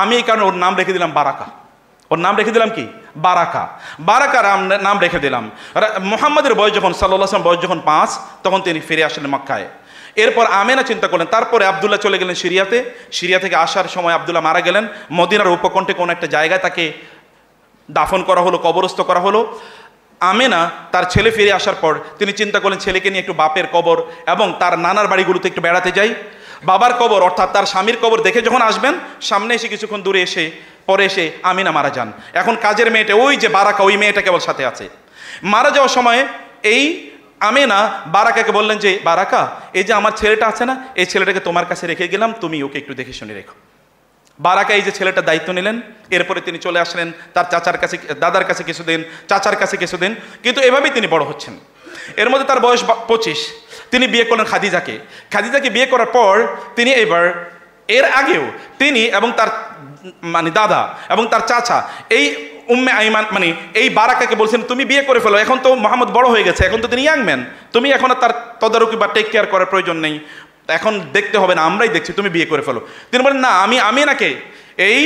আমি এই কারণে ওর নাম রেখে দিলাম বারাকা। ওর নাম রেখে দিলাম কি? বারাকা। বারাকা নাম রেখে দিলাম। মুহাম্মাদের বয়স যখন সাল্লাল্লাহু আলাইহি ওয়াসাল্লাম বয়স যখন 5 তখন তিনি ফিরে আসলেন মক্কায়। এরপর আমেনা চিন্তা করলেন, তারপরে আব্দুল্লাহ চলে গেলেন সিরিয়াতে। সিরিয়া থেকে আসার সময় আব্দুল্লাহ মারা গেলেন। মদিনার উপকণ্ঠে কোনো একটা জায়গায় তাকে দাফন করা হলো, কবরস্থ করা হলো। আমেনা তার ছেলে ফিরে আসার পর তিনি চিন্তা করলেন ছেলেকে নিয়ে একটু বাপের কবর এবং তার নানার বাড়িগুলোতে একটু বেড়াতে যাই। বাবার কবর অর্থাৎ তার স্বামীর কবর দেখে যখন আসবেন, সামনে এসে কিছুক্ষণ দূরে এসে পরে এসে আমিনা মারা যান। এখন কাজের মেয়েটা ওই যে বারাকা, ওই মেয়েটা কেবল সাথে আছে। মারা যাওয়ার সময় এই আমেনা বারাকাকে বললেন যে বারাকা, এই যে আমার ছেলেটা আছে না, এই ছেলেটাকে তোমার কাছে রেখে গেলাম, তুমি ওকে একটু দেখে শুনে রেখো। বারাকা এই যে ছেলেটার দায়িত্ব নিলেন। এরপরে তিনি চলে আসলেন তার চাচার কাছে, দাদার কাছে কিছুদিন, চাচার কাছে কিছুদিন, কিন্তু এভাবেই তিনি বড় হচ্ছেন। এর মধ্যে তার বয়স 25। তিনি বিয়ে করলেন খাদিজাকে। খাদিজাকে বিয়ে করার পর তিনি এবার এর আগেও তিনি এবং তার মানে দাদা এবং তার চাচা এই উম্মে আইমান মানে এই বারাকাকে বলছেন তুমি বিয়ে করে ফেলো, এখন তো মোহাম্মদ বড় হয়ে গেছে, এখন তো তিনি ইয়াং ম্যান, তুমি এখন আর তার তদারকি বা টেক কেয়ার করার প্রয়োজন নেই, এখন দেখতে হবে না, আমরাই দেখছি, তুমি বিয়ে করে ফেলো। তিনি বলেন না, আমি আমিনাকে এই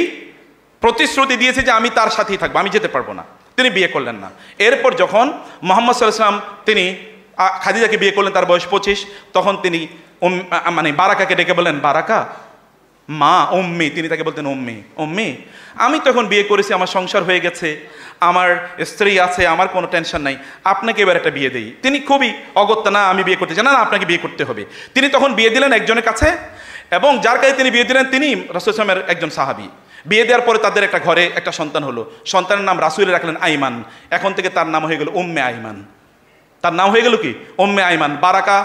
প্রতিশ্রুতি দিয়েছি যে আমি তার সাথেই থাকবো, আমি যেতে পারবো না। তিনি বিয়ে করলেন না। এরপর যখন মুহাম্মদ সাল্লাল্লাহু আলাইহি ওয়াসাল্লাম তিনি খাদিজাকে বিয়ে করলেন, তার বয়স 25, তখন তিনি মানে বারাকাকে ডেকে বললেন বারাকা মা উম্মি, তিনি তাকে বলতেন উম্মি। উম্মি, আমি তো এখন বিয়ে করেছি, আমার সংসার হয়ে গেছে, আমার স্ত্রী আছে, আমার কোনো টেনশন নাই, আপনাকে এবার একটা বিয়ে দেই। তিনি খুবই অগত্যা, না আমি বিয়ে করতে চাই, না আপনাকে বিয়ে করতে হবে। তিনি তখন বিয়ে দিলেন একজনের কাছে, এবং যার কাছে তিনি বিয়ে দিলেন তিনি রাসূল সাল্লাল্লাহু আলাইহি ওয়াসাল্লামের একজন সাহাবী। বিয়ে দেওয়ার পরে তাদের একটা ঘরে একটা সন্তান হলো। সন্তানের নাম রাসূল রাখলেন আইমান। এখন থেকে তার নাম হয়ে গেল উম্মে আইমান। তার নাম হয়ে গেল কি? উম্মে আইমান। বারাকা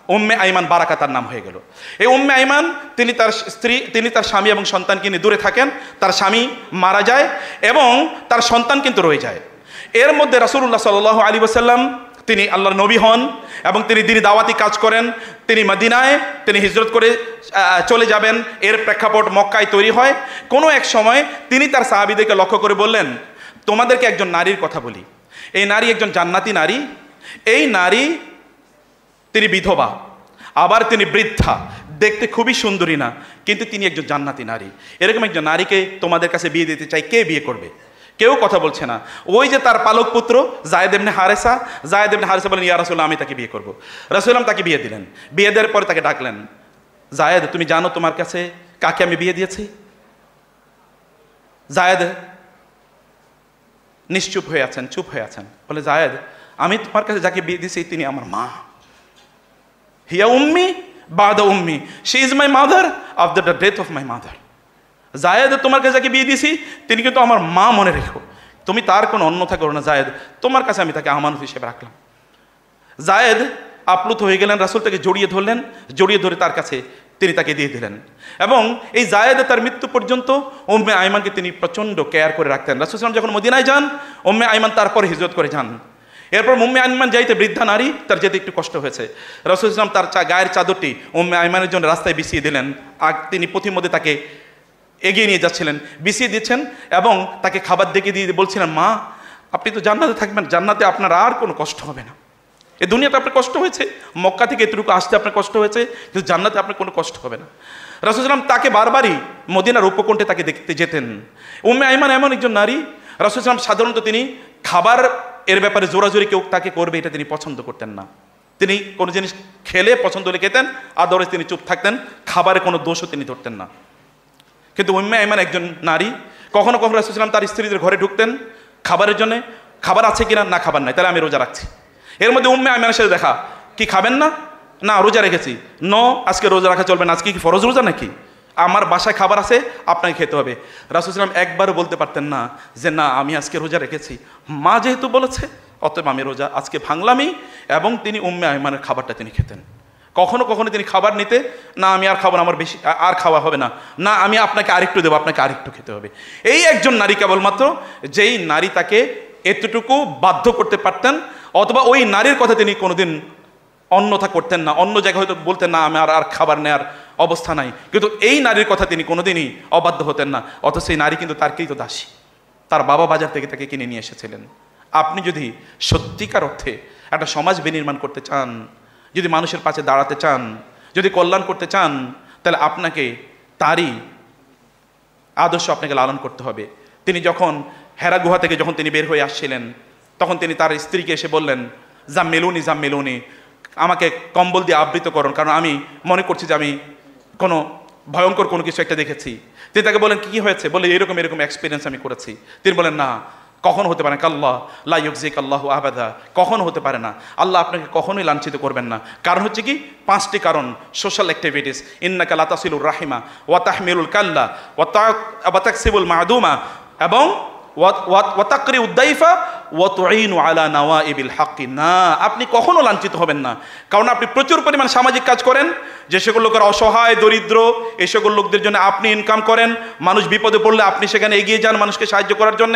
উম্মে আইমান বারাকা তার নাম হয়ে গেল। এই উম্মে আইমান তিনি তার স্ত্রী, তিনি তার স্বামী এবং সন্তানকে নিয়ে দূরে থাকেন। তার স্বামী মারা যায় এবং তার সন্তান কিন্তু রয়ে যায়। এর মধ্যে রাসূলুল্লাহ সাল্লাল্লাহু আলাইহি ওয়াসাল্লাম তিনি আল্লাহর নবী হন এবং তিনি দিনী দাওয়াতি কাজ করেন। তিনি মদিনায় তিনি হিজরত করে চলে যাবেন। এর প্রেক্ষাপট মক্কায় তৈরি হয়। কোনো এক সময় তিনি তার সাহাবীদেরকে লক্ষ্য করে বললেন, তোমাদেরকে একজন নারীর কথা বলি। এই নারী একজন জান্নাতি নারী। এই নারী তিনি বিধবা, আবার তিনি বৃদ্ধা, দেখতে খুবই সুন্দরী না, কিন্তু তিনি একজন জান্নাতি নারী। এরকম একজন নারীকে তোমাদের কাছে বিয়ে দিতে চাই, কে বিয়ে করবে? কেউ কথা বলছে না। ওই যে তার পালক পুত্র যায়েদ ইবনে হারেসা, যায়েদ ইবনে হারেসা বলেন, ইয়া রাসূলুল্লাহ, আমি তাকে বিয়ে করব। রাসূলুল্লাহ তাকে বিয়ে দিলেন। বিয়ে দেওয়ার পরে তাকে ডাকলেন, যায়েদ, তুমি জানো তোমার কাছে কাকে আমি বিয়ে দিয়েছি? জায়েদ নিশ্চুপ হয়ে আছেন, চুপ হয়ে আছেন। বলে, জায়েদ, আমি তোমার কাছে যাকে বিয়ে দিয়েছি তিনি আমার মা। হিয়া উম্মি বাদা উম্মি, she is my mother after the death of my mother. Zayed, তোমার কাছে যাকে বিয়ে দিয়েছি তিনি কিন্তু আমার মা, মনে রেখো। তুমি তার কোনো অন্যথা করো না জায়েদ, তোমার কাছে আমি তাকে আমানত হিসেবে রাখলাম। জায়েদ আপ্লুত হয়ে গেলেন, রাসূল তাকে জড়িয়ে ধরলেন, জড়িয়ে ধরে তার কাছে তিনি তাকে দিয়ে দিলেন। এবং এই জায়েদ তার মৃত্যু পর্যন্ত উম্মে আইমানকে তিনি প্রচণ্ড কেয়ার করে রাখতেন। রাসূল সাল্লাল্লাহু আলাইহি ওয়াসাল্লাম যখন মদিনায় যান, উম্মে আইমান তারপর হিজরত করে যান। এরপর উম্মে আইমান যাইতে বৃদ্ধা নারী, তার যেতে একটু কষ্ট হয়েছে। রাসূল সাল্লাল্লাহু আলাইহি ওয়াসাল্লাম তার গায়ের চাদরটি উম্মে আইমানের জন্য রাস্তায় বিছিয়ে দিলেন। আর তিনি পথিমধ্যে তাকে এগিয়ে নিয়ে যাচ্ছিলেন, বিছিয়ে দিচ্ছেন এবং তাকে খাবার দেখে দিয়ে বলছিলেন, মা, আপনি তো জান্নাতে থাকবেন, জান্নাতে আপনার আর কোনো কষ্ট হবে না। এই দুনিয়াতে আপনার কষ্ট হয়েছে, মক্কা থেকে এতটুকু আসতে আপনার কষ্ট হয়েছে, কিন্তু জান্নাতে আপনার কোনো কষ্ট হবে না। রাসূল সাল্লাল্লাহু আলাইহি ওয়াসাল্লাম তাকে বারবারই মদিনার উপকণ্ঠে তাকে দেখতে যেতেন। উম্মে আইমান এমন একজন নারী, রাসূল সাল্লাল্লাহু আলাইহি ওয়াসাল্লাম সাধারণত তিনি খাবার এর ব্যাপারে জোরাজোরি কেউ তাকে করবে এটা তিনি পছন্দ করতেন না। তিনি কোনো জিনিস খেলে পছন্দ হলে খেতেন, আদরে তিনি চুপ থাকতেন, খাবারে কোনো দোষও তিনি ধরতেন না। কিন্তু উম্মে আইমান একজন নারী, কখনো কখনো রাসূল সাল্লাল্লাহু আলাইহি ওয়াসাল্লাম তার স্ত্রীদের ঘরে ঢুকতেন খাবারের জন্য, খাবার আছে কিনা, না খাবার নাই, তাহলে আমি রোজা রাখছি। এর মধ্যে উম্মে আইমানের সাথে দেখা, কি খাবেন না? না, রোজা রেখেছি। আজকে রোজা রাখা চলবে না, আজকে কি ফরজ রোজা নাকি? আমার বাসায় খাবার আছে, আপনাকে খেতে হবে। রাসূল সাল্লাল্লাহু আলাইহি ওয়াসাল্লাম একবারও বলতে পারতেন না যে না, আমি আজকে রোজা রেখেছি, মা যেহেতু বলেছে অতএব আমি রোজা আজকে ভাঙলামই। এবং তিনি উম্মে আইমানের খাবারটা তিনি খেতেন। কখনো কখনো তিনি খাবার নিতে, না আমি আর খাবো না, আমার বেশি আর খাওয়া হবে না, না আমি আপনাকে আরেকটু দেবো, আপনাকে আরেকটু খেতে হবে। এই একজন নারী কেবলমাত্র, যেই নারী তাকে এতটুকু বাধ্য করতে পারতেন, অথবা ওই নারীর কথা তিনি কোনোদিন অন্যথা করতেন না। অন্য জায়গায় হয়তো বলতেন না, আমি আর খাবার নেওয়ার অবস্থা নাই, কিন্তু এই নারীর কথা তিনি কোনোদিনই অবাধ্য হতেন না। অথচ সেই নারী কিন্তু তার কৃত দাসী, তার বাবা বাজার থেকে তাকে কিনে নিয়ে এসেছিলেন। আপনি যদি সত্যিকার অর্থে একটা সমাজ বিনির্মাণ করতে চান, যদি মানুষের পাশে দাঁড়াতে চান, যদি কল্যাণ করতে চান, তাহলে আপনাকে তারই আদর্শ আপনাকে লালন করতে হবে। তিনি যখন হেরা গুহা থেকে যখন তিনি বের হয়ে আসছিলেন, তখন তিনি তার স্ত্রীকে এসে বললেন, জাম্মিলুনি, আমাকে কম্বল দিয়ে আবৃত করুন, কারণ আমি মনে করছি যে আমি কোনো ভয়ঙ্কর কোনো কিছু একটা দেখেছি। তিনি তাকে বলেন, কি হয়েছে? বলে, এরকম এক্সপিরিয়েন্স আমি করেছি। তিনি বলেন, না, কখনো হতে পারে না, কাল্লাহ লা ইউকজিক আল্লাহু আবাদা, কখনো হতে পারে না, আল্লাহ আপনাকে কখনোই লাঞ্ছিত করবেন না। কারণ হচ্ছে কি? 5টি কারণ। সোশ্যাল অ্যাক্টিভিটিস, ইন্নাকা লা তাসিলুর রাহিমা ওয়া তাহমিলুল কাল্লা ওয়া তাকসিবুল মাদুমা, এবং ওয়া তাকরিউদ দাইফা ওয়া তুঈনু আলা নাওয়াইবিল হাক্কি। না, আপনি কখনো লাঞ্ছিত হবেন না, কারণ আপনি প্রচুর পরিমাণ সামাজিক কাজ করেন। যে সকল লোকের অসহায়, দরিদ্র, এই সকল লোকদের জন্য আপনি ইনকাম করেন। মানুষ বিপদে পড়লে আপনি সেখানে এগিয়ে যান মানুষকে সাহায্য করার জন্য।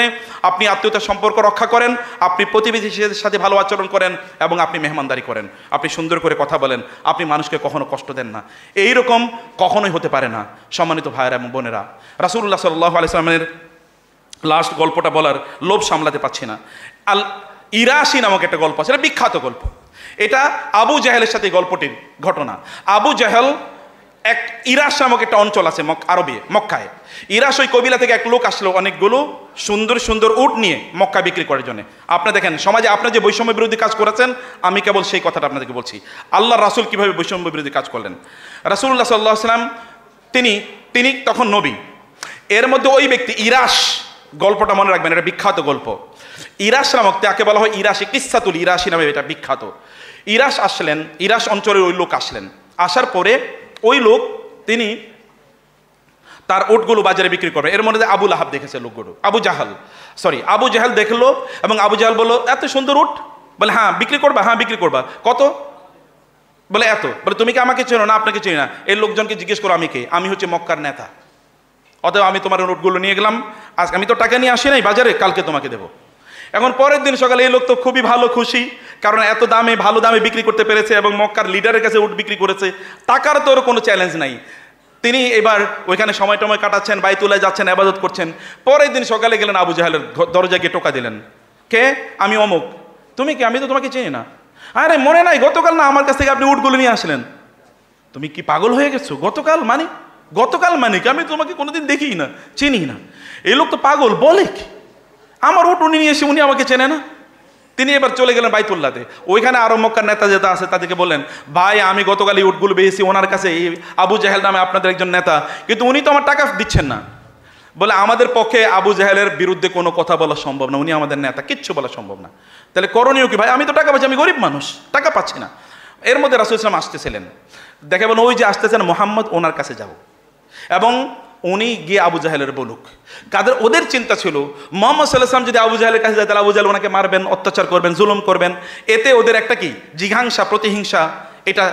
আপনি আত্মীয়তার সম্পর্ক রক্ষা করেন, আপনি প্রতিবেশীদের সাথে ভালো আচরণ করেন, এবং আপনি মেহমানদারি করেন, আপনি সুন্দর করে কথা বলেন, আপনি মানুষকে কখনো কষ্ট দেন না। এইরকম কখনোই হতে পারে না। সম্মানিত ভাইয়েরা এবং বোনেরা, রাসূলুল্লাহ সাল্লাল্লাহু আলাইহি ওয়াসাল্লামের লাস্ট গল্পটা বলার লোভ সামলাতে পারছি না। আল ইরাশি নামক একটা গল্প আছে, এটা বিখ্যাত গল্প। এটা আবু জাহেলের সাথে গল্পটির ঘটনা। আবু জাহেল এক ইরাশ নামক একটা অঞ্চল আছে আরবে, মক্কায়। ইরাশ ওই কবিলা থেকে এক লোক আসলো অনেকগুলো সুন্দর সুন্দর উট নিয়ে মক্কা বিক্রি করার জন্য। আপনি দেখেন সমাজে আপনার যে বৈষম্য বিরোধী কাজ করেছেন, আমি কেবল সেই কথাটা আপনাদেরকে বলছি। আল্লাহ রাসূল কিভাবে বৈষম্য বিরোধী কাজ করলেন। রাসূলুল্লাহ সাল্লাল্লাহু আলাইহি ওয়াসাল্লাম তিনি তখন নবী। এর মধ্যে ওই ব্যক্তি ইরাশ, গল্পটা মনে রাখবেন, এটা বিখ্যাত গল্প। ইরাশ নামক, তাকে বলা হয় ইরাশি, কিসসাতুল ইরাশি নামে এটা বিখ্যাত। ইরাশ আসলেন, ইরাশ অঞ্চলের ওই লোক আসলেন। আসার পরে ওই লোক তিনি তার উটগুলো বাজারে বিক্রি করবে। এর মধ্যে আবু লাহাব দেখেছে লোকগুলো, আবু জাহাল দেখলো, এবং আবু জাহাল বললো, এত সুন্দর উট? বলে, হ্যাঁ বিক্রি করবা, হ্যাঁ বিক্রি করবা। কত? বলে এত, বলে তুমি কি আমাকে চেনো? না, আপনাকে চিনি না। এই লোকজনকে জিজ্ঞেস করো আমি কে, আমি হচ্ছে মক্কার নেতা, অতএব আমি তোমার নোটগুলো নিয়ে গেলাম, আজ আমি তো টাকা নিয়ে আসি নাই বাজারে, কালকে তোমাকে দেবো। এখন পরের দিন সকালে এই লোক তো খুবই ভালো খুশি, কারণ এত দামে ভালো দামে বিক্রি করতে পেরেছে এবং মক্কার লিডারের কাছে উট বিক্রি করেছে, টাকার তো ওর কোনো চ্যালেঞ্জ নাই। তিনি এবার ওইখানে সময় টময় কাটাচ্ছেন, বাইতুল্লাহ যাচ্ছেন, আবাদত করছেন। পরের দিন সকালে গেলেন আবু জাহেলের দরজায় গিয়ে টোকা দিলেন, কে? আমি অমুক। তুমি কি? আমি তো তোমাকে চিনি না। আরে মনে নাই, গতকাল না আমার কাছ থেকে আপনি উটগুলো নিয়ে আসলেন? তুমি কি পাগল হয়ে গেছো? গতকাল মানে? গতকাল মানে কি? আমি তোমাকে কোনোদিন দেখি না, চিনি না। এই লোক তো পাগল, বলে কি? আমার উট উনি নিয়ে এসে উনি আমাকে চেনে না। তিনি এবার চলে গেলেন বাইতুল্লাতে। ওইখানে আরো মক্কার নেতা যেটা আছে তাদেরকে বললেন, ভাই আমি গতকাল এই উটগুলো পেয়েছি ওনার কাছে, এই আবু জাহেল নামে আপনাদের একজন নেতা, কিন্তু উনি তো আমার টাকা দিচ্ছেন না। বলে আমাদের পক্ষে আবু জাহেলের বিরুদ্ধে কোনো কথা বলা সম্ভব না, উনি আমাদের নেতা, কিচ্ছু বলা সম্ভব না। তাহলে করণীয় কি? ভাই আমি তো টাকা পাচ্ছি, আমি গরিব মানুষ, টাকা পাচ্ছি না। এর মধ্যে রাসূল ইসলাম আসতেছিলেন, দেখে বলেন ওই যে আসতেছেন মোহাম্মদ, ওনার কাছে যাব এবং উনি গিয়ে আবু জাহেলের বলুক। ওদের চিন্তা ছিল মুহাম্মদ সাল্লাল্লাহু আলাইহি ওয়াসাল্লাম যদি আবু জাহেলের কাছে যায় তাহলে আবু জাহেল ওনাকে মারবেন, অত্যাচার করবেন, জুলুম করবেন, এতে ওদের একটা কি জিঘাংসা, প্রতিহিংসা, এটা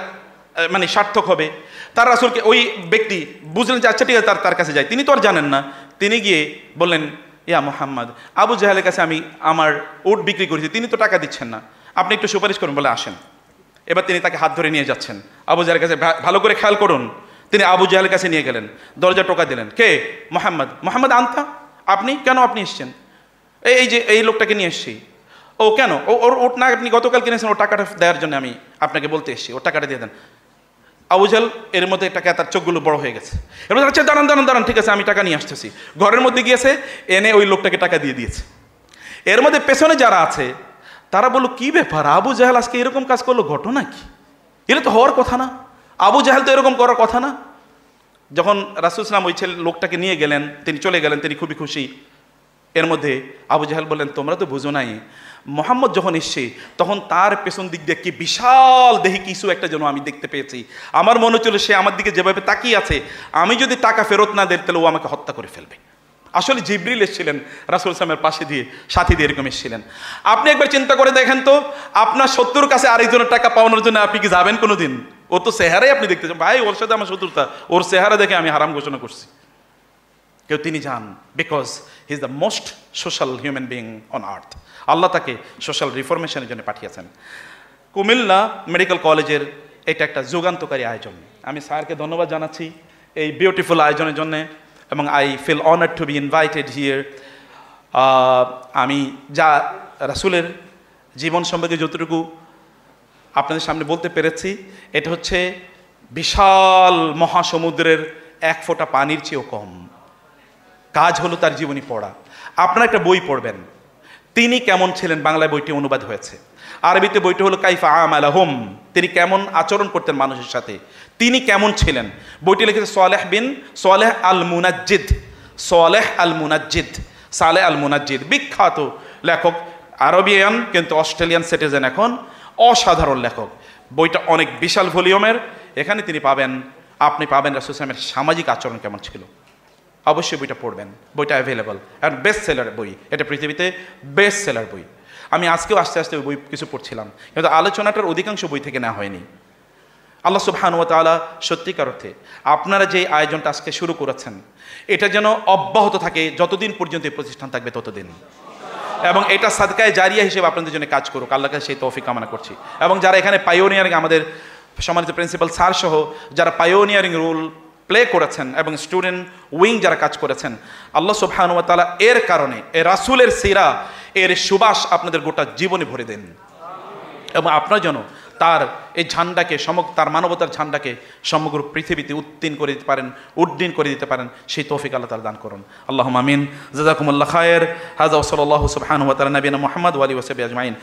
মানে সার্থক হবে। তার রাসূলকে ওই ব্যক্তি বুঝলেন যে আচ্ছা ঠিক আছে তার কাছে যায়, তিনি তো আর জানেন না। তিনি গিয়ে বললেন, ইয়া মুহাম্মদ, আবু জাহেলের কাছে আমি আমার উট বিক্রি করেছি, তিনি তো টাকা দিচ্ছেন না, আপনি একটু সুপারিশ করুন। বলে আসেন। এবার তিনি তাকে হাত ধরে নিয়ে যাচ্ছেন আবু জাহেলের কাছে। ভালো করে খেয়াল করুন, তিনি আবু জাহেলের কাছে নিয়ে গেলেন, দরজা টোকা দিলেন, কে? মোহাম্মদ। মোহাম্মদ আনতা, আপনি কেন? আপনি এসছেন? এই যে এই লোকটাকে নিয়ে এসছি। ও কেন? ওর ওট না আপনি গতকাল কিনেছেন, ওর টাকাটা দেওয়ার জন্য আমি আপনাকে বলতে এসেছি, ওর টাকাটা দিয়ে দেন। আবু জাহেল এর মধ্যে টাকা, তার চোখগুলো বড় হয়ে গেছে। এবার আচ্ছা দাঁড়ান দাঁড়ান দাঁড়ান, ঠিক আছে আমি টাকা নিয়ে আসতেছি। ঘরের মধ্যে গিয়েছে, এনে ওই লোকটাকে টাকা দিয়ে দিয়েছে। এর মধ্যে পেছনে যারা আছে তারা বললো, কি ব্যাপার, আবু জাহেল আজকে এরকম কাজ করলো, ঘটনা কি? এটা তো হওয়ার কথা না, আবু জাহেল তো এরকম করার কথা না। যখন রাসূল সাল্লাল্লাহু আলাইহি ওয়াসাল্লাম ওই লোকটাকে নিয়ে গেলেন, তিনি চলে গেলেন, তিনি খুবই খুশি। এর মধ্যে আবু জাহেল বললেন, তোমরা তো বুঝো নাই, মোহাম্মদ যখন এসছে তখন তার পেছন দিক দিয়ে কি বিশাল দেহি কিছু একটা যেন আমি দেখতে পেয়েছি। আমার মনে হচ্ছিল সে আমার দিকে যেভাবে তাকিয়ে আছে, আমি যদি টাকা ফেরত না দেই তাহলে ও আমাকে হত্যা করে ফেলবে। আসলে জিবরিল এসেছিলেন রাসূল সাল্লামের পাশে দিয়ে, সাথী দিয়ে এরকম এসেছিলেন। আপনি একবার চিন্তা করে দেখেন তো, আপনার শত্রুর কাছে আরেকজনের টাকা পাওয়ানোর জন্য আপনি কি যাবেন কোনোদিন? ও তো চেহারাই আপনি দেখতেছেন, ভাই ওর সাথে আমার শত্রুতা, ওর চেহারা দেখে আমি হারাম ঘোষণা করছি। কেউ তিনি যান, because he is the most social human being on earth. আল্লাহ তাকে সোশ্যাল রিফরমেশনের জন্য পাঠিয়েছেন। কুমিল্লা মেডিকেল কলেজের এটা একটা যুগান্তকারী আয়োজন। আমি স্যারকে ধন্যবাদ জানাচ্ছি এই বিউটিফুল আয়োজনের জন্যে, এবং I feel honoured to be invited here. আমি যা রাসূলের জীবন সম্পর্কে যতটুকু আপনাদের সামনে বলতে পেরেছি, এটা হচ্ছে বিশাল মহাসমুদ্রের এক ফোঁটা পানির চেয়েও কম। কাজ হলো তার জীবনী পড়া। আপনারা একটা বই পড়বেন, তিনি কেমন ছিলেন, বাংলায় বইটি অনুবাদ হয়েছে, আরবিতে বইটি হলো কাইফা আমালাহুম, তিনি কেমন আচরণ করতেন মানুষের সাথে, তিনি কেমন ছিলেন। বইটি লিখেছে সালেহ আল মুনাজ্জিদ, সালেহ আল মুনাজ্জিদ, সালেহ আল মুনাজ্জিদ, বিখ্যাত লেখক, আরবিয়ান কিন্তু অস্ট্রেলিয়ান সিটিজেন, এখন অসাধারণ লেখক। বইটা অনেক বিশাল ভলিউমের। এখানে তিনি আপনি পাবেন রাসূল সাল্লাল্লাহু আলাইহি ওয়াসাল্লামের সামাজিক আচরণ কেমন ছিল। অবশ্যই বইটা পড়বেন, বইটা অ্যাভেলেবল, আর বেস্ট সেলার বই, এটা পৃথিবীতে বেস্ট সেলার বই। আমি আজকেও আস্তে আস্তে ওই বই কিছু পড়ছিলাম, কিন্তু আলোচনাটার অধিকাংশ বই থেকে নেওয়া হয়নি। আল্লাহ সুবহানাহু ওয়া তাআলা সত্যিকার অর্থে আপনারা যে আয়োজনটা আজকে শুরু করেছেন, এটা যেন অব্যাহত থাকে, যতদিন পর্যন্ত এই প্রতিষ্ঠান থাকবে ততদিন, এবং এটা সাদকায়ে জারিয়া হিসেবে আপনাদের জন্য কাজ করুক, আল্লাহর কাছে সেই তৌফিক কামনা করছি। এবং যারা এখানে পাইওনিয়ারিং, আমাদের সম্মানিত প্রিন্সিপাল স্যার সহ যারা পাইওনিয়ারিং রোল প্লে করেছেন এবং স্টুডেন্ট উইং যারা কাজ করেছেন, আল্লাহ সুবহানাহু ওয়া তাআলা এর কারণে এই রাসূলের সিরা, এর সুবাস আপনাদের গোটা জীবনে ভরে দেন, এবং আপনারা যেন তার এই ঝান্ডাকে, তার মানবতার ঝান্ডাকে সমগ্র পৃথিবীতে উত্তীর্ণ করে দিতে পারেন, উড্ডীন করে দিতে পারেন, সেই তৌফিক আল্লাহ তাআলা দান করুন। আল্লাহুম্মা আমিন। জাযাকুমুল্লাহু খায়র। হাযা ওয়া সাল্লাল্লাহু সুবহানাহু ওয়া তাআলা নবিয়ানা মুহাম্মদ ওয়া আলিহি ওয়া সাহবিহি আজমাইন।